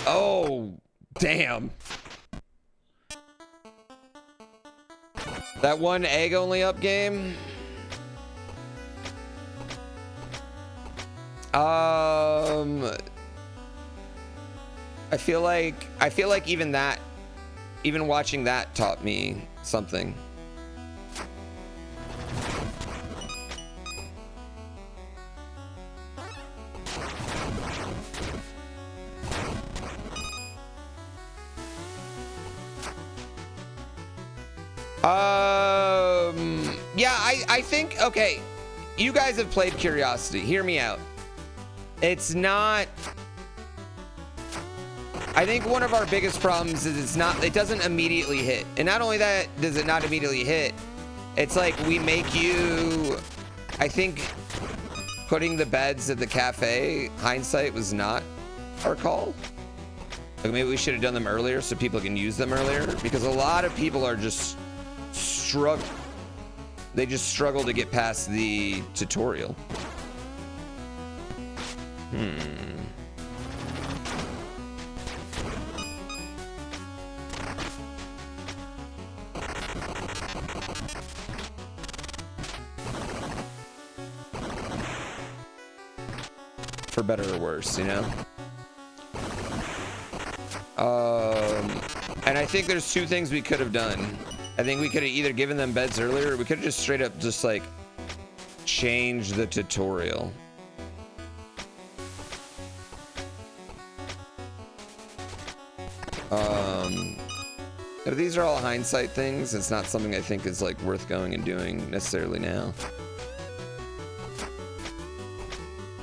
Oh, damn. That one egg only up game. I feel like even watching that taught me something. Yeah, I think, okay, you guys have played Curiosity. Hear me out. It's not, I think one of our biggest problems is it doesn't immediately hit. And not only that does it not immediately hit, it's like we make you, I think putting the beds at the cafe, hindsight, was not our call. Like maybe we should have done them earlier so people can use them earlier, because a lot of people are just they just struggle to get past the tutorial. for better or worse, you know? And I think there's two things we could have done. I think we could have either given them beds earlier, or we could have just straight up just like changed the tutorial. But these are all hindsight things. It's not something I think is like worth going and doing necessarily now.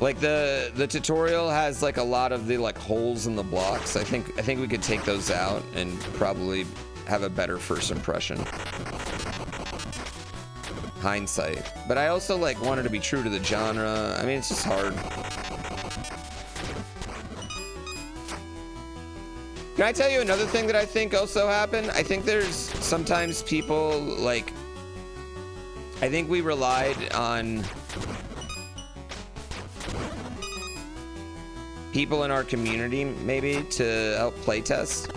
Like the tutorial has like a lot of the like holes in the blocks. I think we could take those out and probably have a better first impression. Hindsight. But I also like wanted to be true to the genre. I mean, it's just hard. Can I tell you another thing that I think also happened? I think there's sometimes people like, I think we relied on people in our community maybe to help playtest,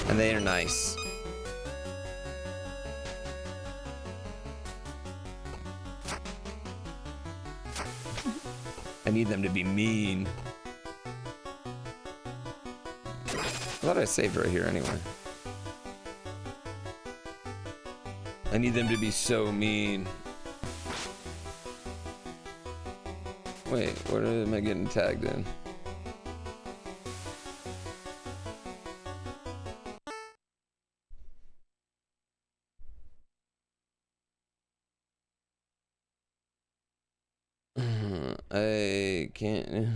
and they are nice. I need them to be mean. I thought I saved right here anyway. I need them to be so mean. Wait, what am I getting tagged in? I can't.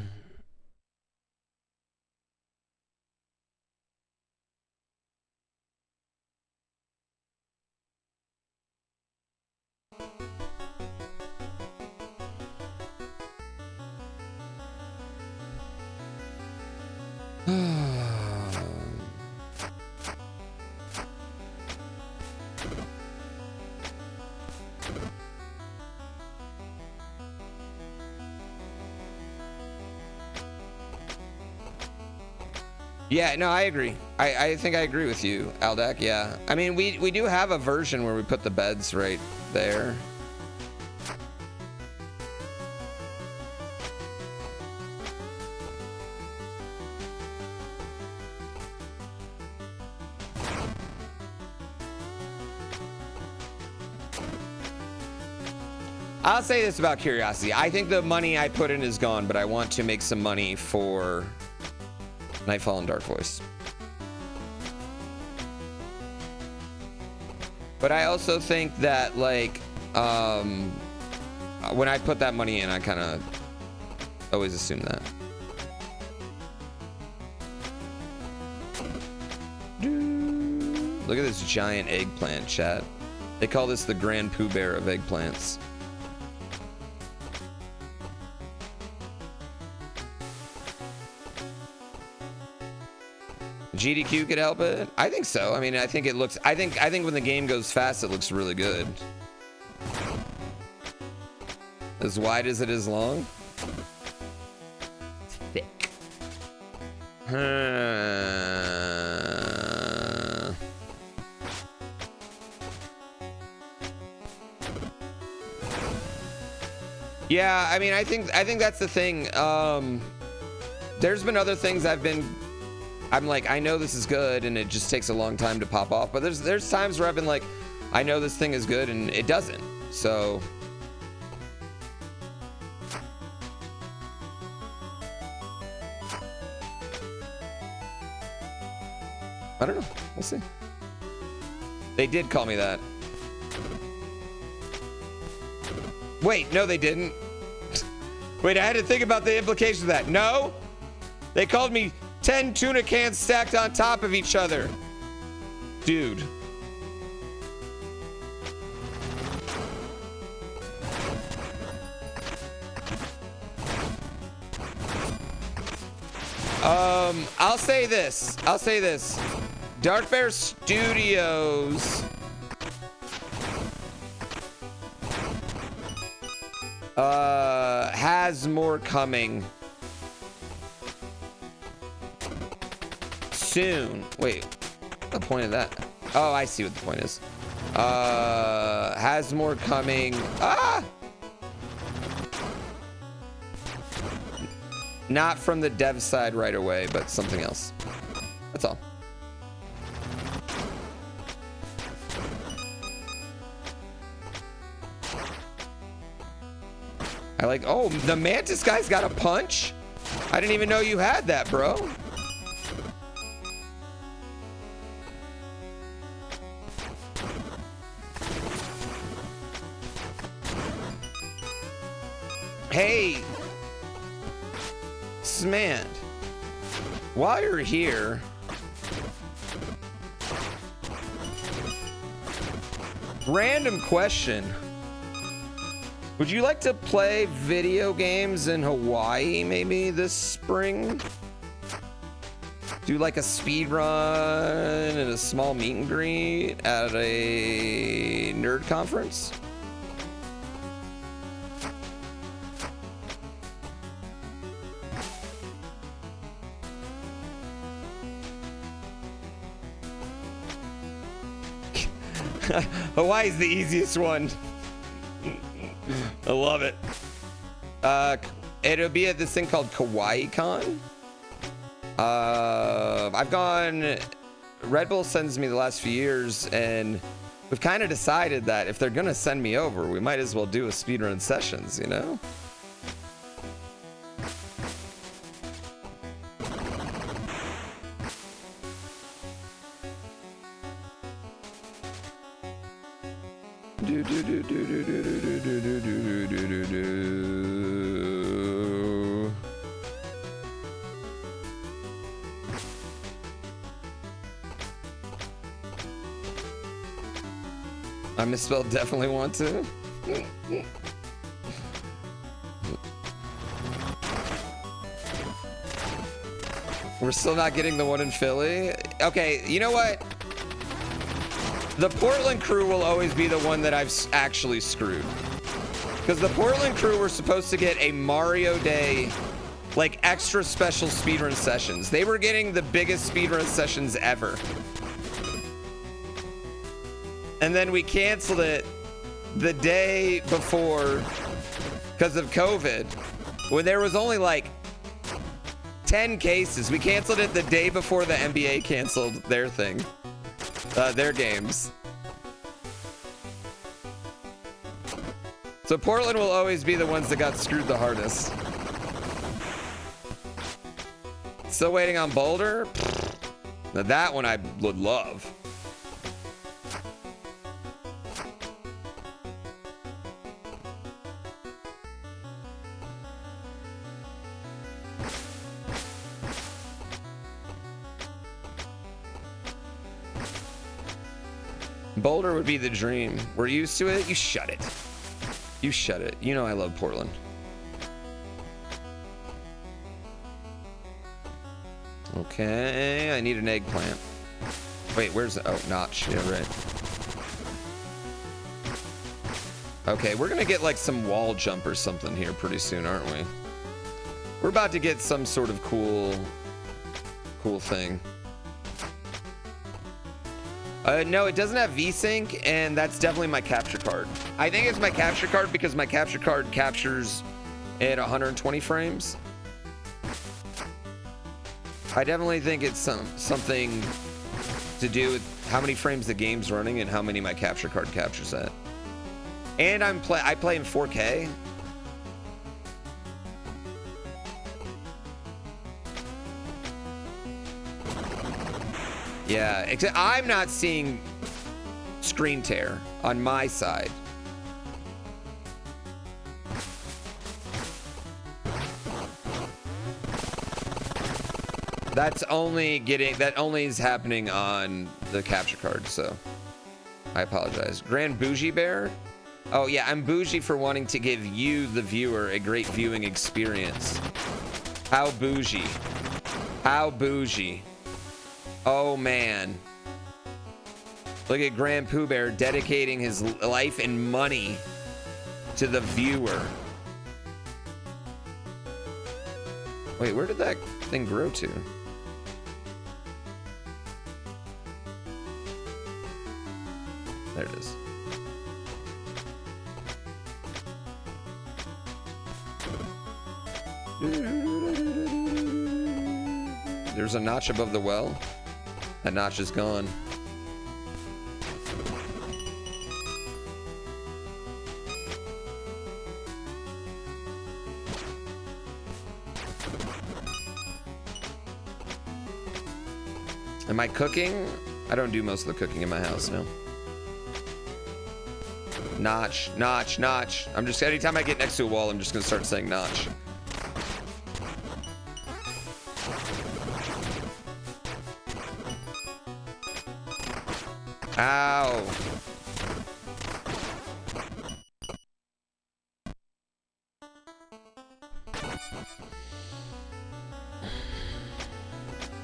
Yeah, no, I agree. I think I agree with you, Aldak. Yeah, I mean, we do have a version where we put the beds right there. I'll say this about Curiosity. I think the money I put in is gone, but I want to make some money for Nightfall and Dark Voice. But I also think that, like, when I put that money in, I kind of always assume that. Look at this giant eggplant, chat. They call this the GrandPooBear of eggplants. GDQ could help it. I think so. I mean, I think it looks. I think when the game goes fast, it looks really good. As wide as it is long. Thick. Yeah, I mean, I think that's the thing. There's been other things I'm like, I know this is good, and it just takes a long time to pop off. But there's times where I've been like, I know this thing is good, and it doesn't. So I don't know. We'll see. They did call me that. Wait, no, they didn't. Wait, I had to think about the implication of that. No, they called me 10 tuna cans stacked on top of each other. Dude. I'll say this. Dark Bear Studios has more coming soon. Wait, what's the point of that? Oh, I see what the point is. Has more coming. Not from the dev side right away, but something else. That's all. I like, oh, the Mantis guy's got a punch? I didn't even know you had that, bro. Hey, Smand, while you're here, random question. Would you like to play video games in Hawaii maybe this spring? Do like a speed run and a small meet and greet at a nerd conference? Hawaii's the easiest one. I love it. It'll be at this thing called KawaiiCon. I've gone, Red Bull sends me the last few years, and we've kind of decided that if they're gonna send me over, we might as well do a speedrun sessions, you know? I misspelled definitely want to. We're still not getting the one in Philly. Okay, you know what? The Portland crew will always be the one that I've actually screwed. Because the Portland crew were supposed to get a Mario Day, like, extra special speedrun sessions. They were getting the biggest speedrun sessions ever. And then we canceled it the day before because of COVID, when there was only like 10 cases. We canceled it the day before the NBA canceled their thing, their games. So Portland will always be the ones that got screwed the hardest. Still waiting on Boulder? Now that one I would love. Boulder would be the dream. We're used to it. You shut it. You shut it. You know I love Portland. Okay, I need an eggplant. Wait, where's the... Oh, notch. Yeah, right. Okay, we're gonna get like some wall jump or something here pretty soon, aren't we? We're about to get some sort of cool thing. No, it doesn't have VSync, and that's definitely my capture card. I think it's my capture card because my capture card captures at 120 frames. I definitely think it's something to do with how many frames the game's running and how many my capture card captures at. And I play in 4K. Yeah, except I'm not seeing screen tear on my side. That only is happening on the capture card, so I apologize. GrandPooBear? Oh yeah, I'm bougie for wanting to give you, the viewer, a great viewing experience. How bougie. How bougie. Oh man. Look at GrandPooBear dedicating his life and money to the viewer. Wait, where did that thing grow to? There it is. There's a notch above the well. That notch is gone. Am I cooking? I don't do most of the cooking in my house now. Notch, notch, notch. I'm just, anytime I get next to a wall, I'm just gonna start saying notch. Ow.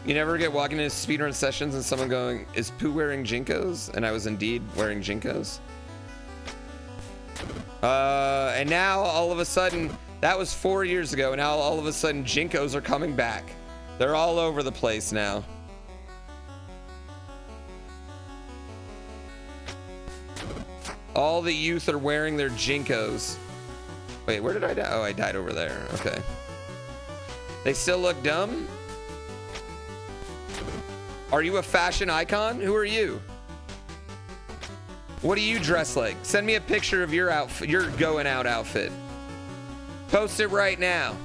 You never get walking into speedrun sessions and someone going, is Pooh wearing Jinkos? And I was indeed wearing Jinkos. And now all of a sudden, that was 4 years ago, and now all of a sudden Jinkos are coming back. They're all over the place now. All the youth are wearing their Jinkos. Wait, where did I die? Oh, I died over there. Okay. They still look dumb? Are you a fashion icon? Who are you? What do you dress like? Send me a picture of your outfit, your going out outfit. Post it right now.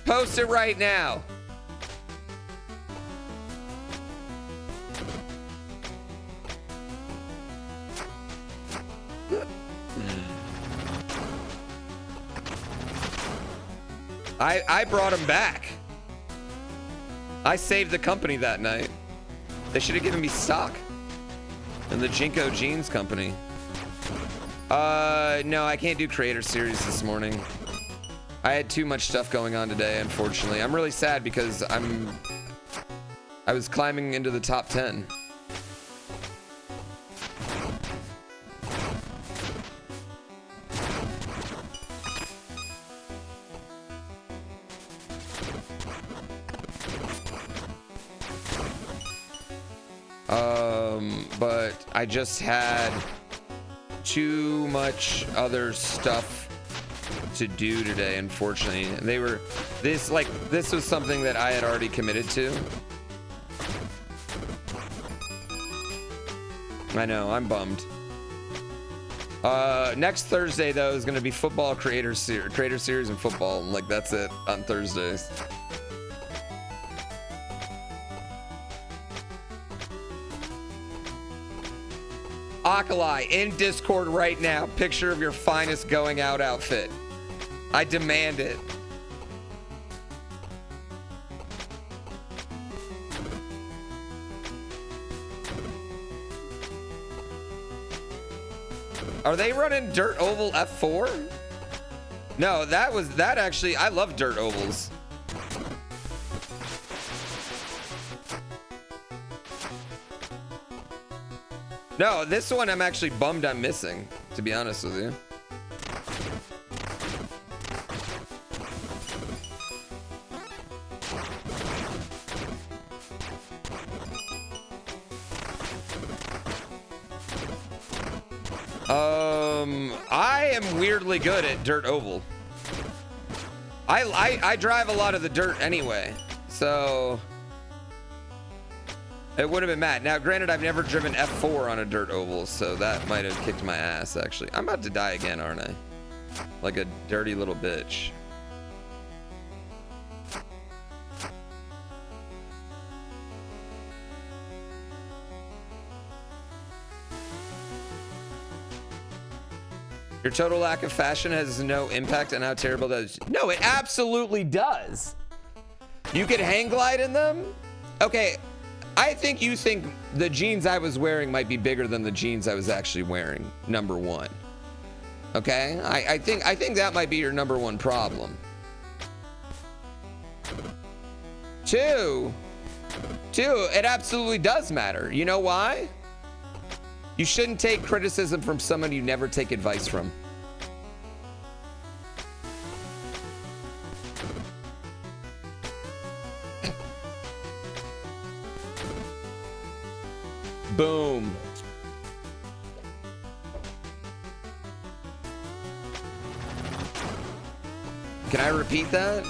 Post it right now. I brought him back. I saved the company that night. They should have given me stock in the Jinko Jeans company. No, I can't do creator series this morning. I had too much stuff going on today, unfortunately. I'm really sad because I was climbing into the top 10. But I just had too much other stuff to do today, unfortunately. This was something that I had already committed to. I know, I'm bummed. Next Thursday though is gonna be football creator series and football, and like that's it on Thursdays. Akalai, in Discord right now, picture of your finest going out outfit. I demand it. Are they running Dirt Oval F4? No, that actually, I love Dirt Ovals. No, this one I'm actually bummed I'm missing, to be honest with you. I am weirdly good at Dirt Oval. I drive a lot of the dirt anyway, so it would have been mad. Now, granted, I've never driven F4 on a dirt oval, so that might have kicked my ass, actually. I'm about to die again, aren't I? Like a dirty little bitch. Your total lack of fashion has no impact on how terrible that is. No, it absolutely does. You could hang glide in them? Okay. I think you think the jeans I was wearing might be bigger than the jeans I was actually wearing, number one. Okay? I think that might be your number one problem. Two, it absolutely does matter. You know why? You shouldn't take criticism from someone you never take advice from. Boom. Can I repeat that?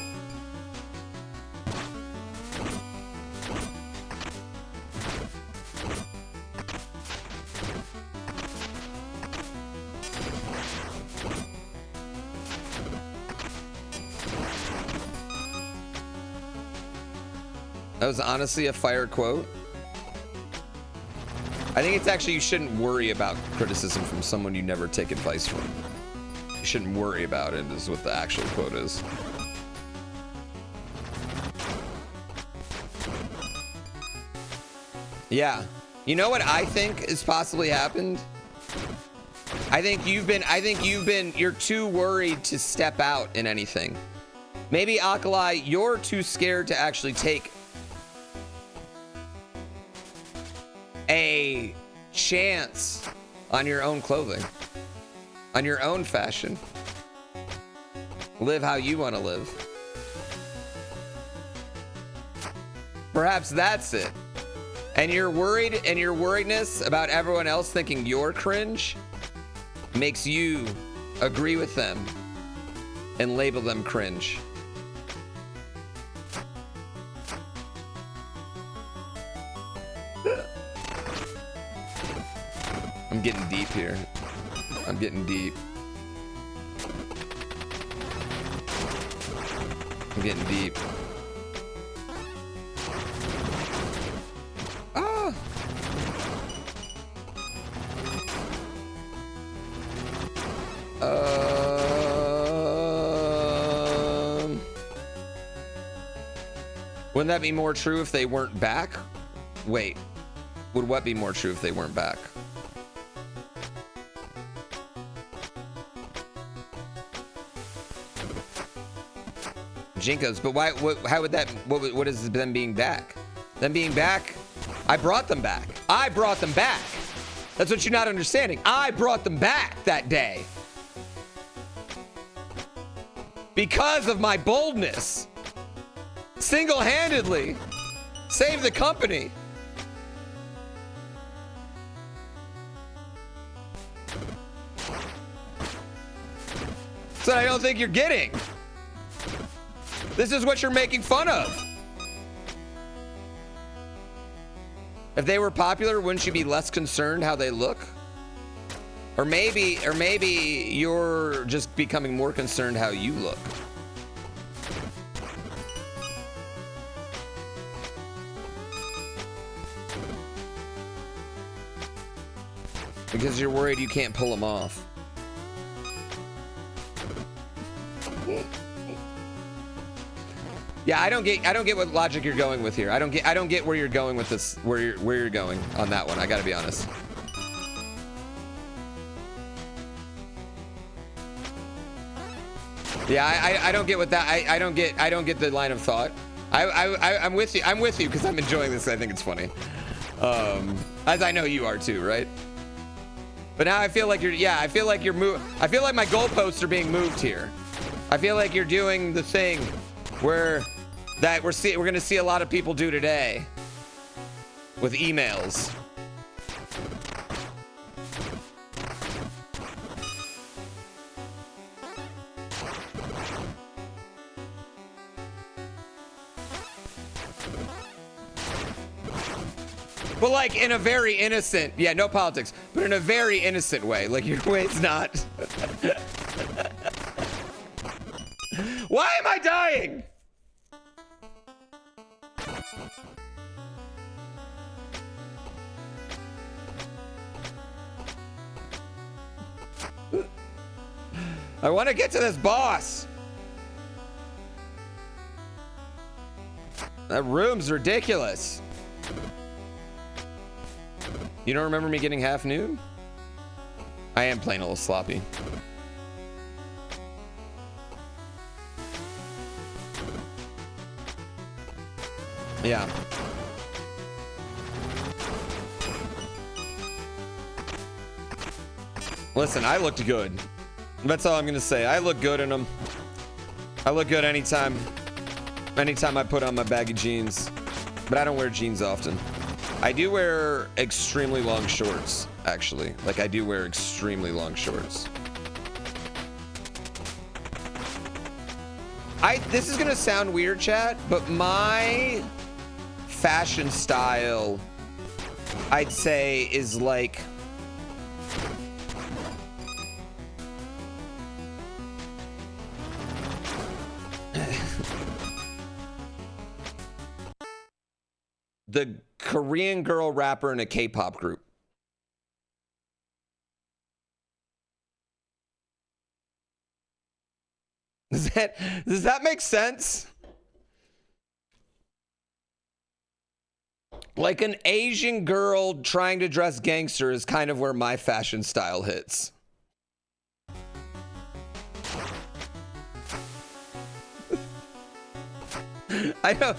That was honestly a fire quote. I think it's actually, you shouldn't worry about criticism from someone you never take advice from. You shouldn't worry about it, is what the actual quote is. Yeah. You know what I think has possibly happened? You're too worried to step out in anything. Maybe Alkali, you're too scared to actually take a chance on your own clothing, on your own fashion. Live how you want to live. Perhaps that's it. And you're worried, and your worriedness about everyone else thinking you're cringe makes you agree with them and label them cringe. I'm getting deep here. I'm getting deep. I'm getting deep. Ah! Wouldn't that be more true if they weren't back? Wait, would what be more true if they weren't back? Jinkos, but why? How would that? What is them being back? Them being back? I brought them back. I brought them back. That's what you're not understanding. I brought them back that day because of my boldness. Single-handedly saved the company. So I don't think you're getting. This is what you're making fun of. If they were popular, wouldn't you be less concerned how they look? Or maybe you're just becoming more concerned how you look. Because you're worried you can't pull them off. Yeah, I don't get what logic you're going with here. I don't get where you're going with this, where you're going on that one. I gotta be honest. Yeah, I don't get what that. I don't get the line of thought. I'm with you. I'm with you because I'm enjoying this. I think it's funny. As I know you are too, right? But now I feel like you're. Yeah, I feel like you're I feel like my goalposts are being moved here. I feel like you're doing the thing where we're gonna see a lot of people do today with emails. But like in a very innocent, yeah, no politics, but in a very innocent way. Like your way's not. Why am I dying? I want to get to this boss. That room's ridiculous. You don't remember me getting half nude? I am playing a little sloppy. Yeah. Listen, I looked good. That's all I'm gonna say. I look good in them. I look good anytime I put on my baggy jeans. But I don't wear jeans often. I do wear extremely long shorts, actually. Like, I do wear extremely long shorts. This is gonna sound weird, chat, but my fashion style, I'd say, is like... the Korean girl rapper in a K-pop group. Does that make sense? Like an Asian girl trying to dress gangster is kind of where my fashion style hits. I know.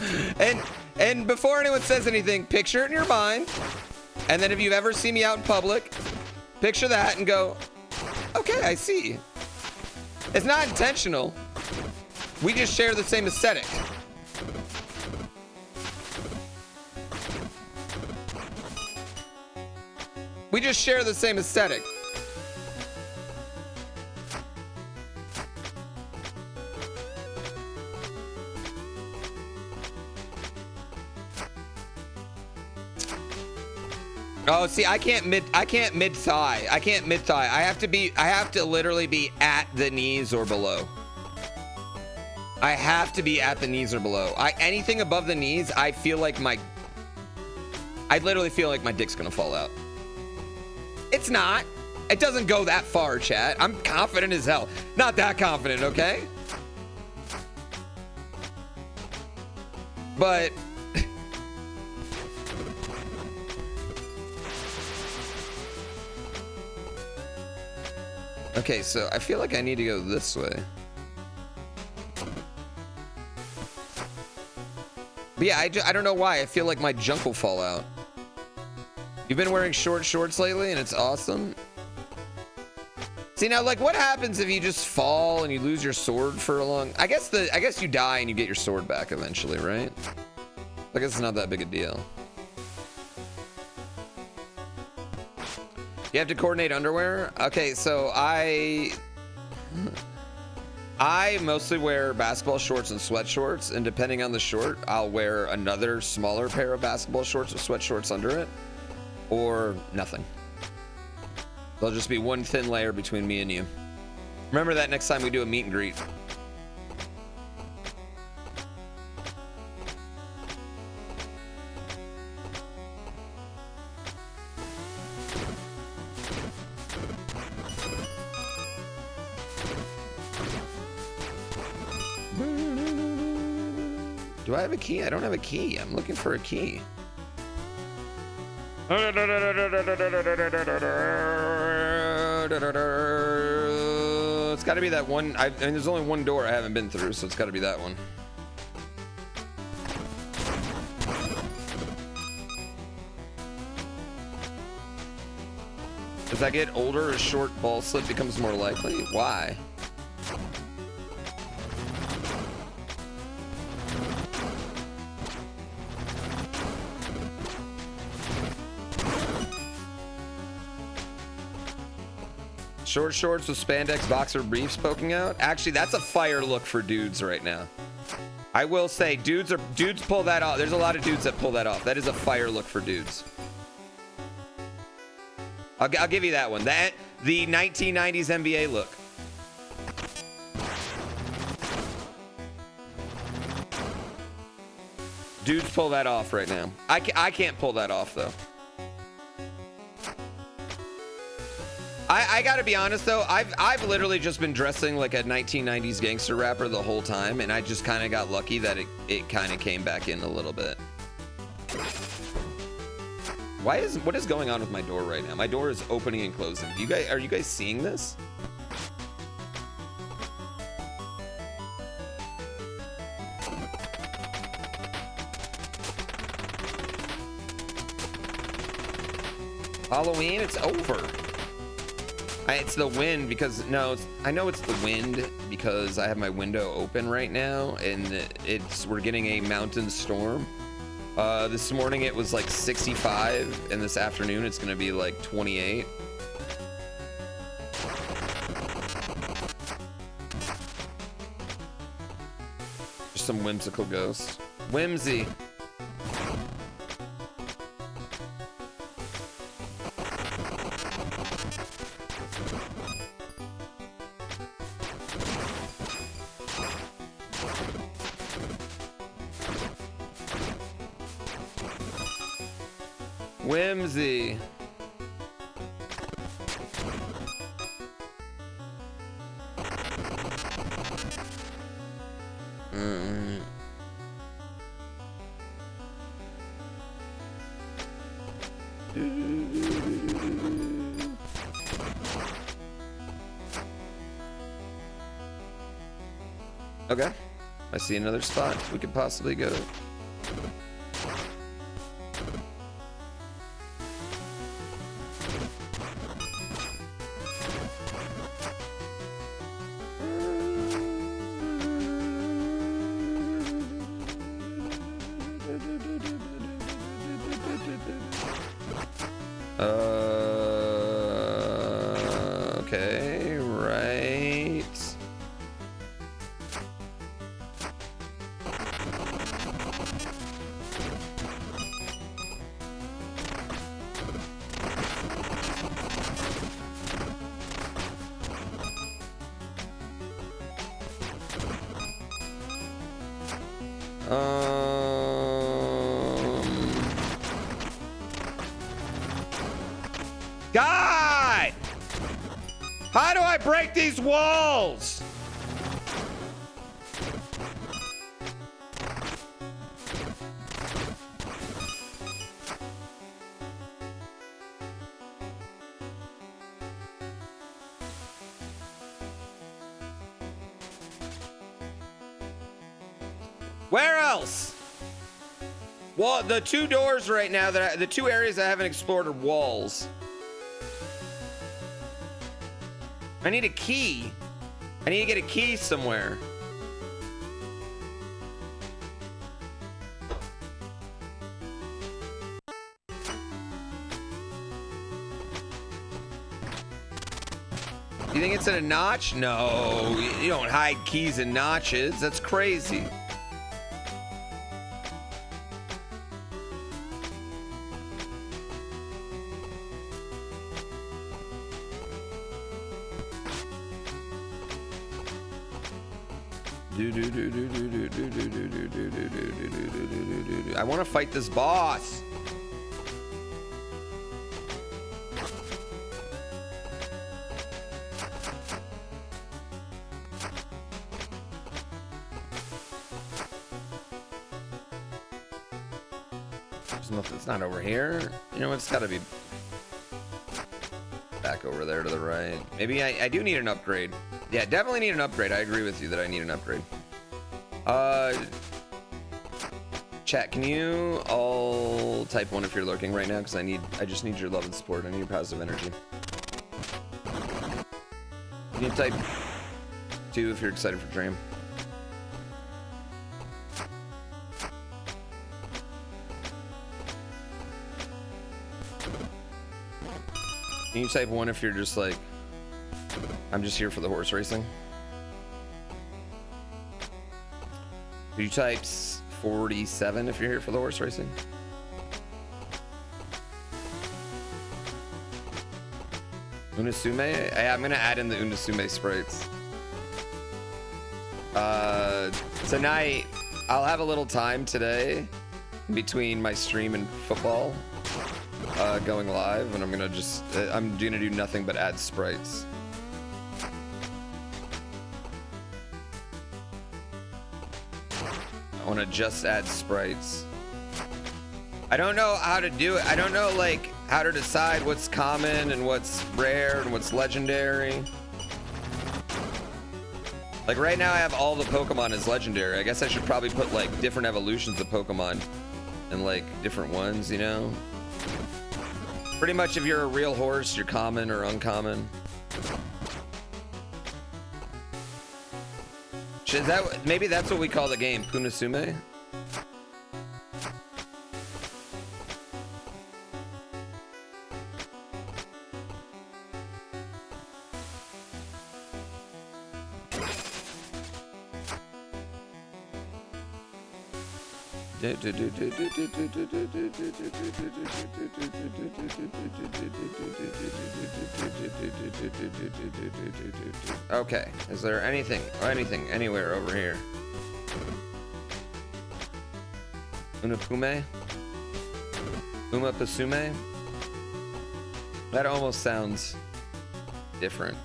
And before anyone says anything, picture it in your mind. And then if you've ever seen me out in public, picture that and go, okay, I see. It's not intentional. We just share the same aesthetic. We just share the same aesthetic. Oh, see, I can't mid thigh. I can't mid thigh. I have to literally be at the knees or below. I have to be at the knees or below. Anything above the knees, I literally feel like my dick's gonna fall out. It's not. It doesn't go that far, chat. I'm confident as hell. Not that confident, okay? But okay, so I feel like I need to go this way. But yeah, I don't know why. I feel like my junk will fall out. You've been wearing short shorts lately and it's awesome. See, now, like, what happens if you just fall and you lose your sword for a long... I guess you die and you get your sword back eventually, right? I guess it's not that big a deal. You have to coordinate underwear? Okay, so I mostly wear basketball shorts and sweat shorts, and depending on the short, I'll wear another smaller pair of basketball shorts with sweat shorts under it, or nothing. There'll just be one thin layer between me and you. Remember that next time we do a meet and greet. Do I have a key? I don't have a key. I'm looking for a key. It's got to be that one. I mean, there's only one door I haven't been through, so it's got to be that one. As I get older, a short ball slip becomes more likely. Why? Short shorts with spandex boxer briefs poking out. Actually, that's a fire look for dudes right now. I will say, dudes pull that off. There's a lot of dudes that pull that off. That is a fire look for dudes. I'll give you that one. The 1990s NBA look. Dudes pull that off right now. I can't pull that off though. I gotta be honest though, I've literally just been dressing like a 1990s gangster rapper the whole time, and I just kind of got lucky that it kind of came back in a little bit. What is going on with my door right now? My door is opening and closing. Are you guys seeing this? Halloween, it's over. It's the wind because I know it's the wind because I have my window open right now, and we're getting a mountain storm. This morning it was like 65, and this afternoon it's gonna be like 28. Just some whimsical ghosts. Whimsy. Whimsy. Okay, I see another spot we could possibly go. Okay, right. God! How do I break these walls? Where else? Well, the two doors right now the two areas I haven't explored are walls. I need a key. I need to get a key somewhere. You think it's in a notch? No, you don't hide keys in notches. That's crazy. I want to fight this boss. It's not over here. You know, it's got to be back over there to the right. Maybe I do need an upgrade. Yeah, definitely need an upgrade. I agree with you that I need an upgrade. Chat, can you all type 1 if you're lurking right now? Because I just need your love and support. I need your positive energy. Can you type 2 if you're excited for Dram? Can you type 1 if you're just like, I'm just here for the horse racing? Could you type 47 if you're here for the horse racing? Unasume? I'm gonna add in the Unasume sprites. Tonight, I'll have a little time today in between my stream and football going live, and I'm gonna do nothing but add sprites. I want to just add sprites. I don't know how to do it. I don't know like how to decide what's common and what's rare and what's legendary. Like right now I have all the Pokemon as legendary. I guess I should probably put like different evolutions of Pokemon and like different ones, you know? Pretty much if you're a real horse, you're common or uncommon. Maybe that's what we call the game, Punasume? Okay, is there anything anywhere over here? Unapume? Uma Pasume? That almost sounds different.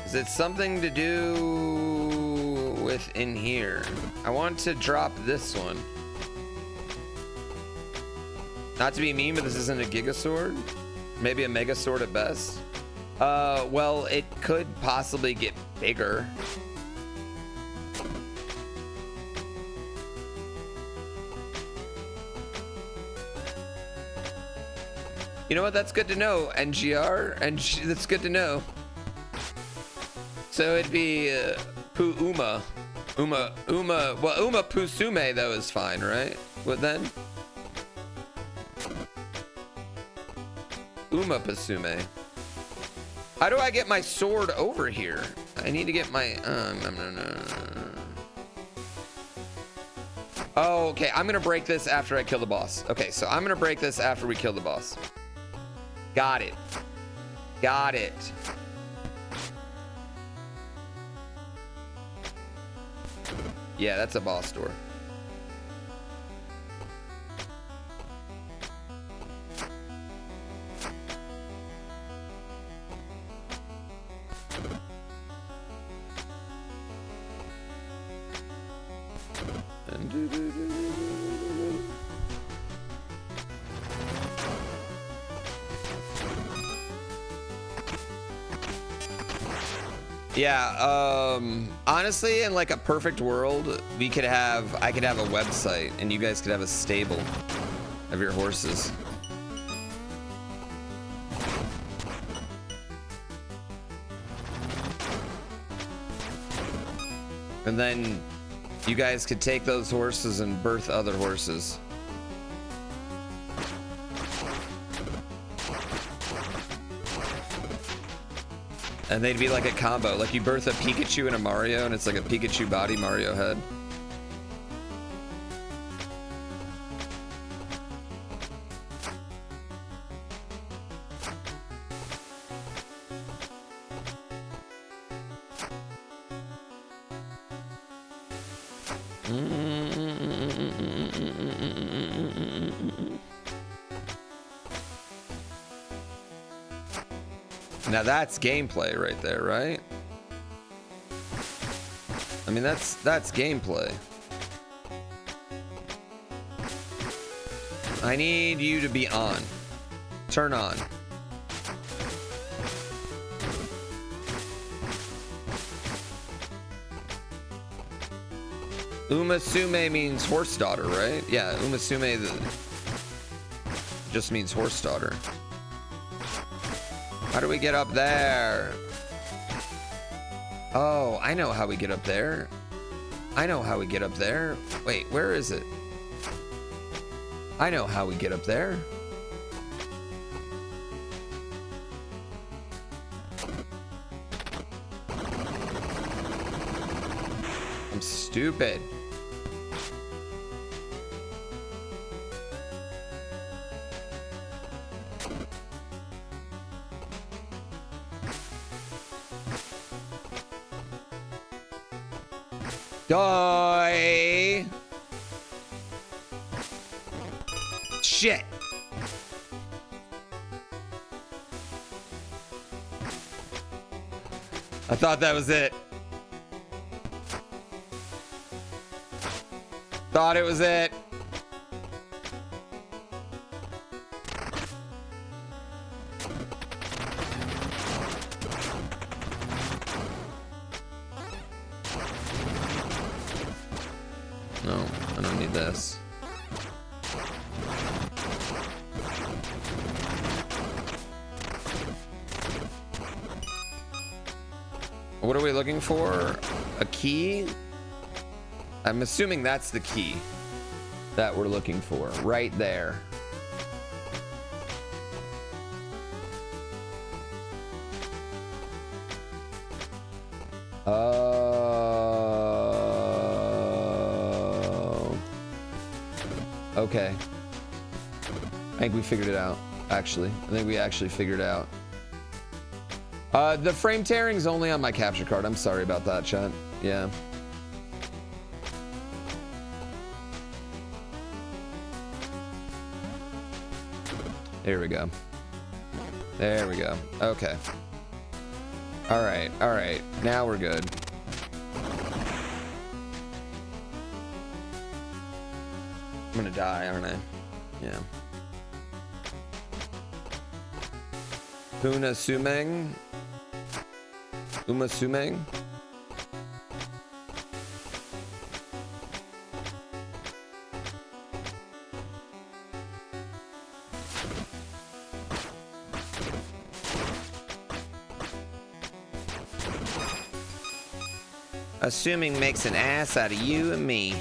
Is it something to do with in here? I want to drop this one. Not to be mean, but this isn't a Gigasword. Maybe a Megasword at best. Well, it could possibly get bigger. You know what? That's good to know, NGR. And that's good to know. So it'd be Uma. Well, Uma Pusume, though, is fine, right? What then? Uma Pasume. How do I get my sword over here? I need to get my... Oh, okay. I'm going to break this after I kill the boss. Okay, so I'm going to break this after we kill the boss. Got it. Got it. Yeah, that's a boss door. Yeah, honestly, in like a perfect world, I could have a website and you guys could have a stable of your horses. And then you guys could take those horses and birth other horses. And they'd be like a combo. Like you birth a Pikachu and a Mario, and it's like a Pikachu body, Mario head. Now that's gameplay right there, right? I mean, that's gameplay. I need you to be on. Turn on. Umasume means horse daughter, right? Yeah, Umasume just means horse daughter. How do we get up there? Oh, I know how we get up there. I know how we get up there. Wait, where is it? I know how we get up there. I'm stupid. Die! Shit! I thought that was it. Thought it was it. No, I don't need this. What are we looking for? A key? I'm assuming that's the key that we're looking for, right there. Okay. I think we figured it out, actually. I think we actually figured it out. The frame tearing's only on my capture card. I'm sorry about that, chat. Yeah. There we go. There we go. Okay. All right. All right. Now we're good. I'm gonna die, aren't I? Yeah. Puna Sumeng. Uma Sumeng. Assuming makes an ass out of you and me.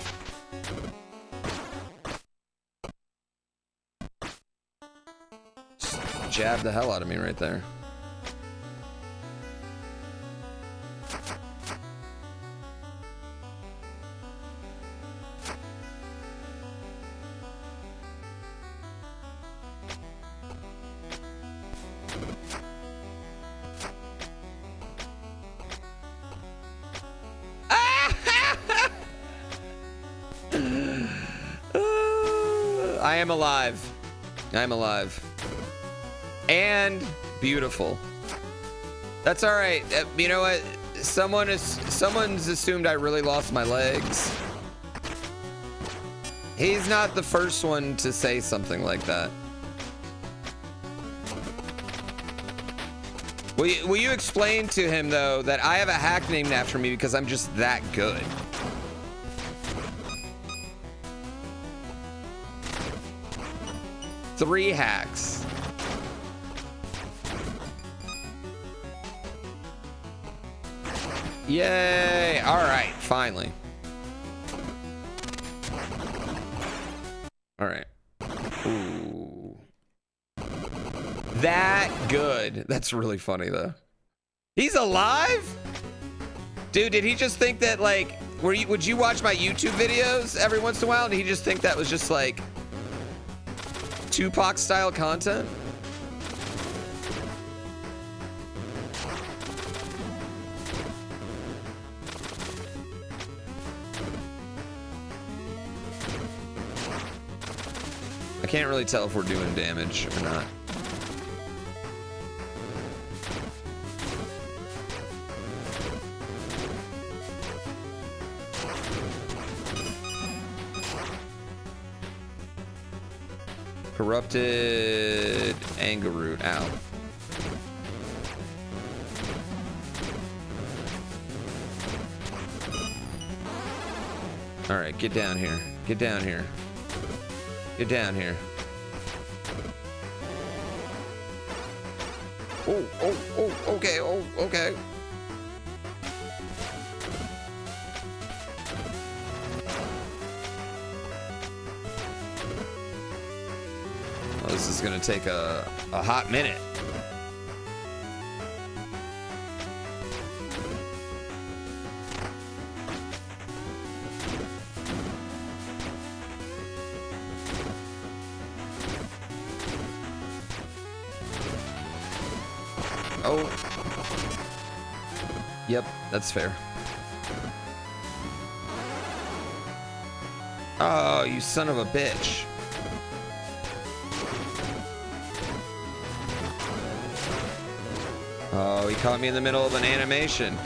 Just jabbed the hell out of me right there. I am alive. I'm alive. And beautiful. That's all right. You know what? Someone's assumed I really lost my legs. He's not the first one to say something like that. Will you explain to him though that I have a hack named after me because I'm just that good? Three hacks. Yay! All right, finally. All right. Ooh. That good. That's really funny though. He's alive? Dude, did he just think that like, would you watch my YouTube videos every once in a while and he just think that was just like Tupac style content? I can't really tell if we're doing damage or not. Corrupted anger root. Ow. All right, get down here. Get down here. Get down here. Oh, okay, okay. Oh, this is gonna take a hot minute. Oh. Yep, that's fair. Oh, you son of a bitch. Oh, he caught me in the middle of an animation.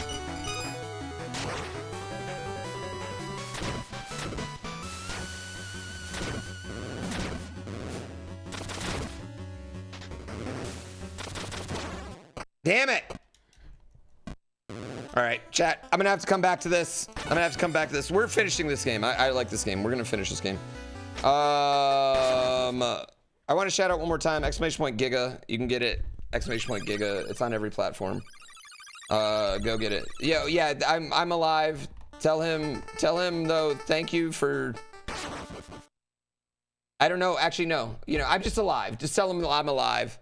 Damn it! All right, chat. I'm gonna have to come back to this. We're finishing this game. I like this game. We're gonna finish this game. I want to shout out one more time. !Giga. You can get it. !Giga. It's on every platform. Go get it. Yeah. I'm alive. Tell him though. Thank you for. I don't know. Actually, no. You know, I'm just alive. Just tell him I'm alive.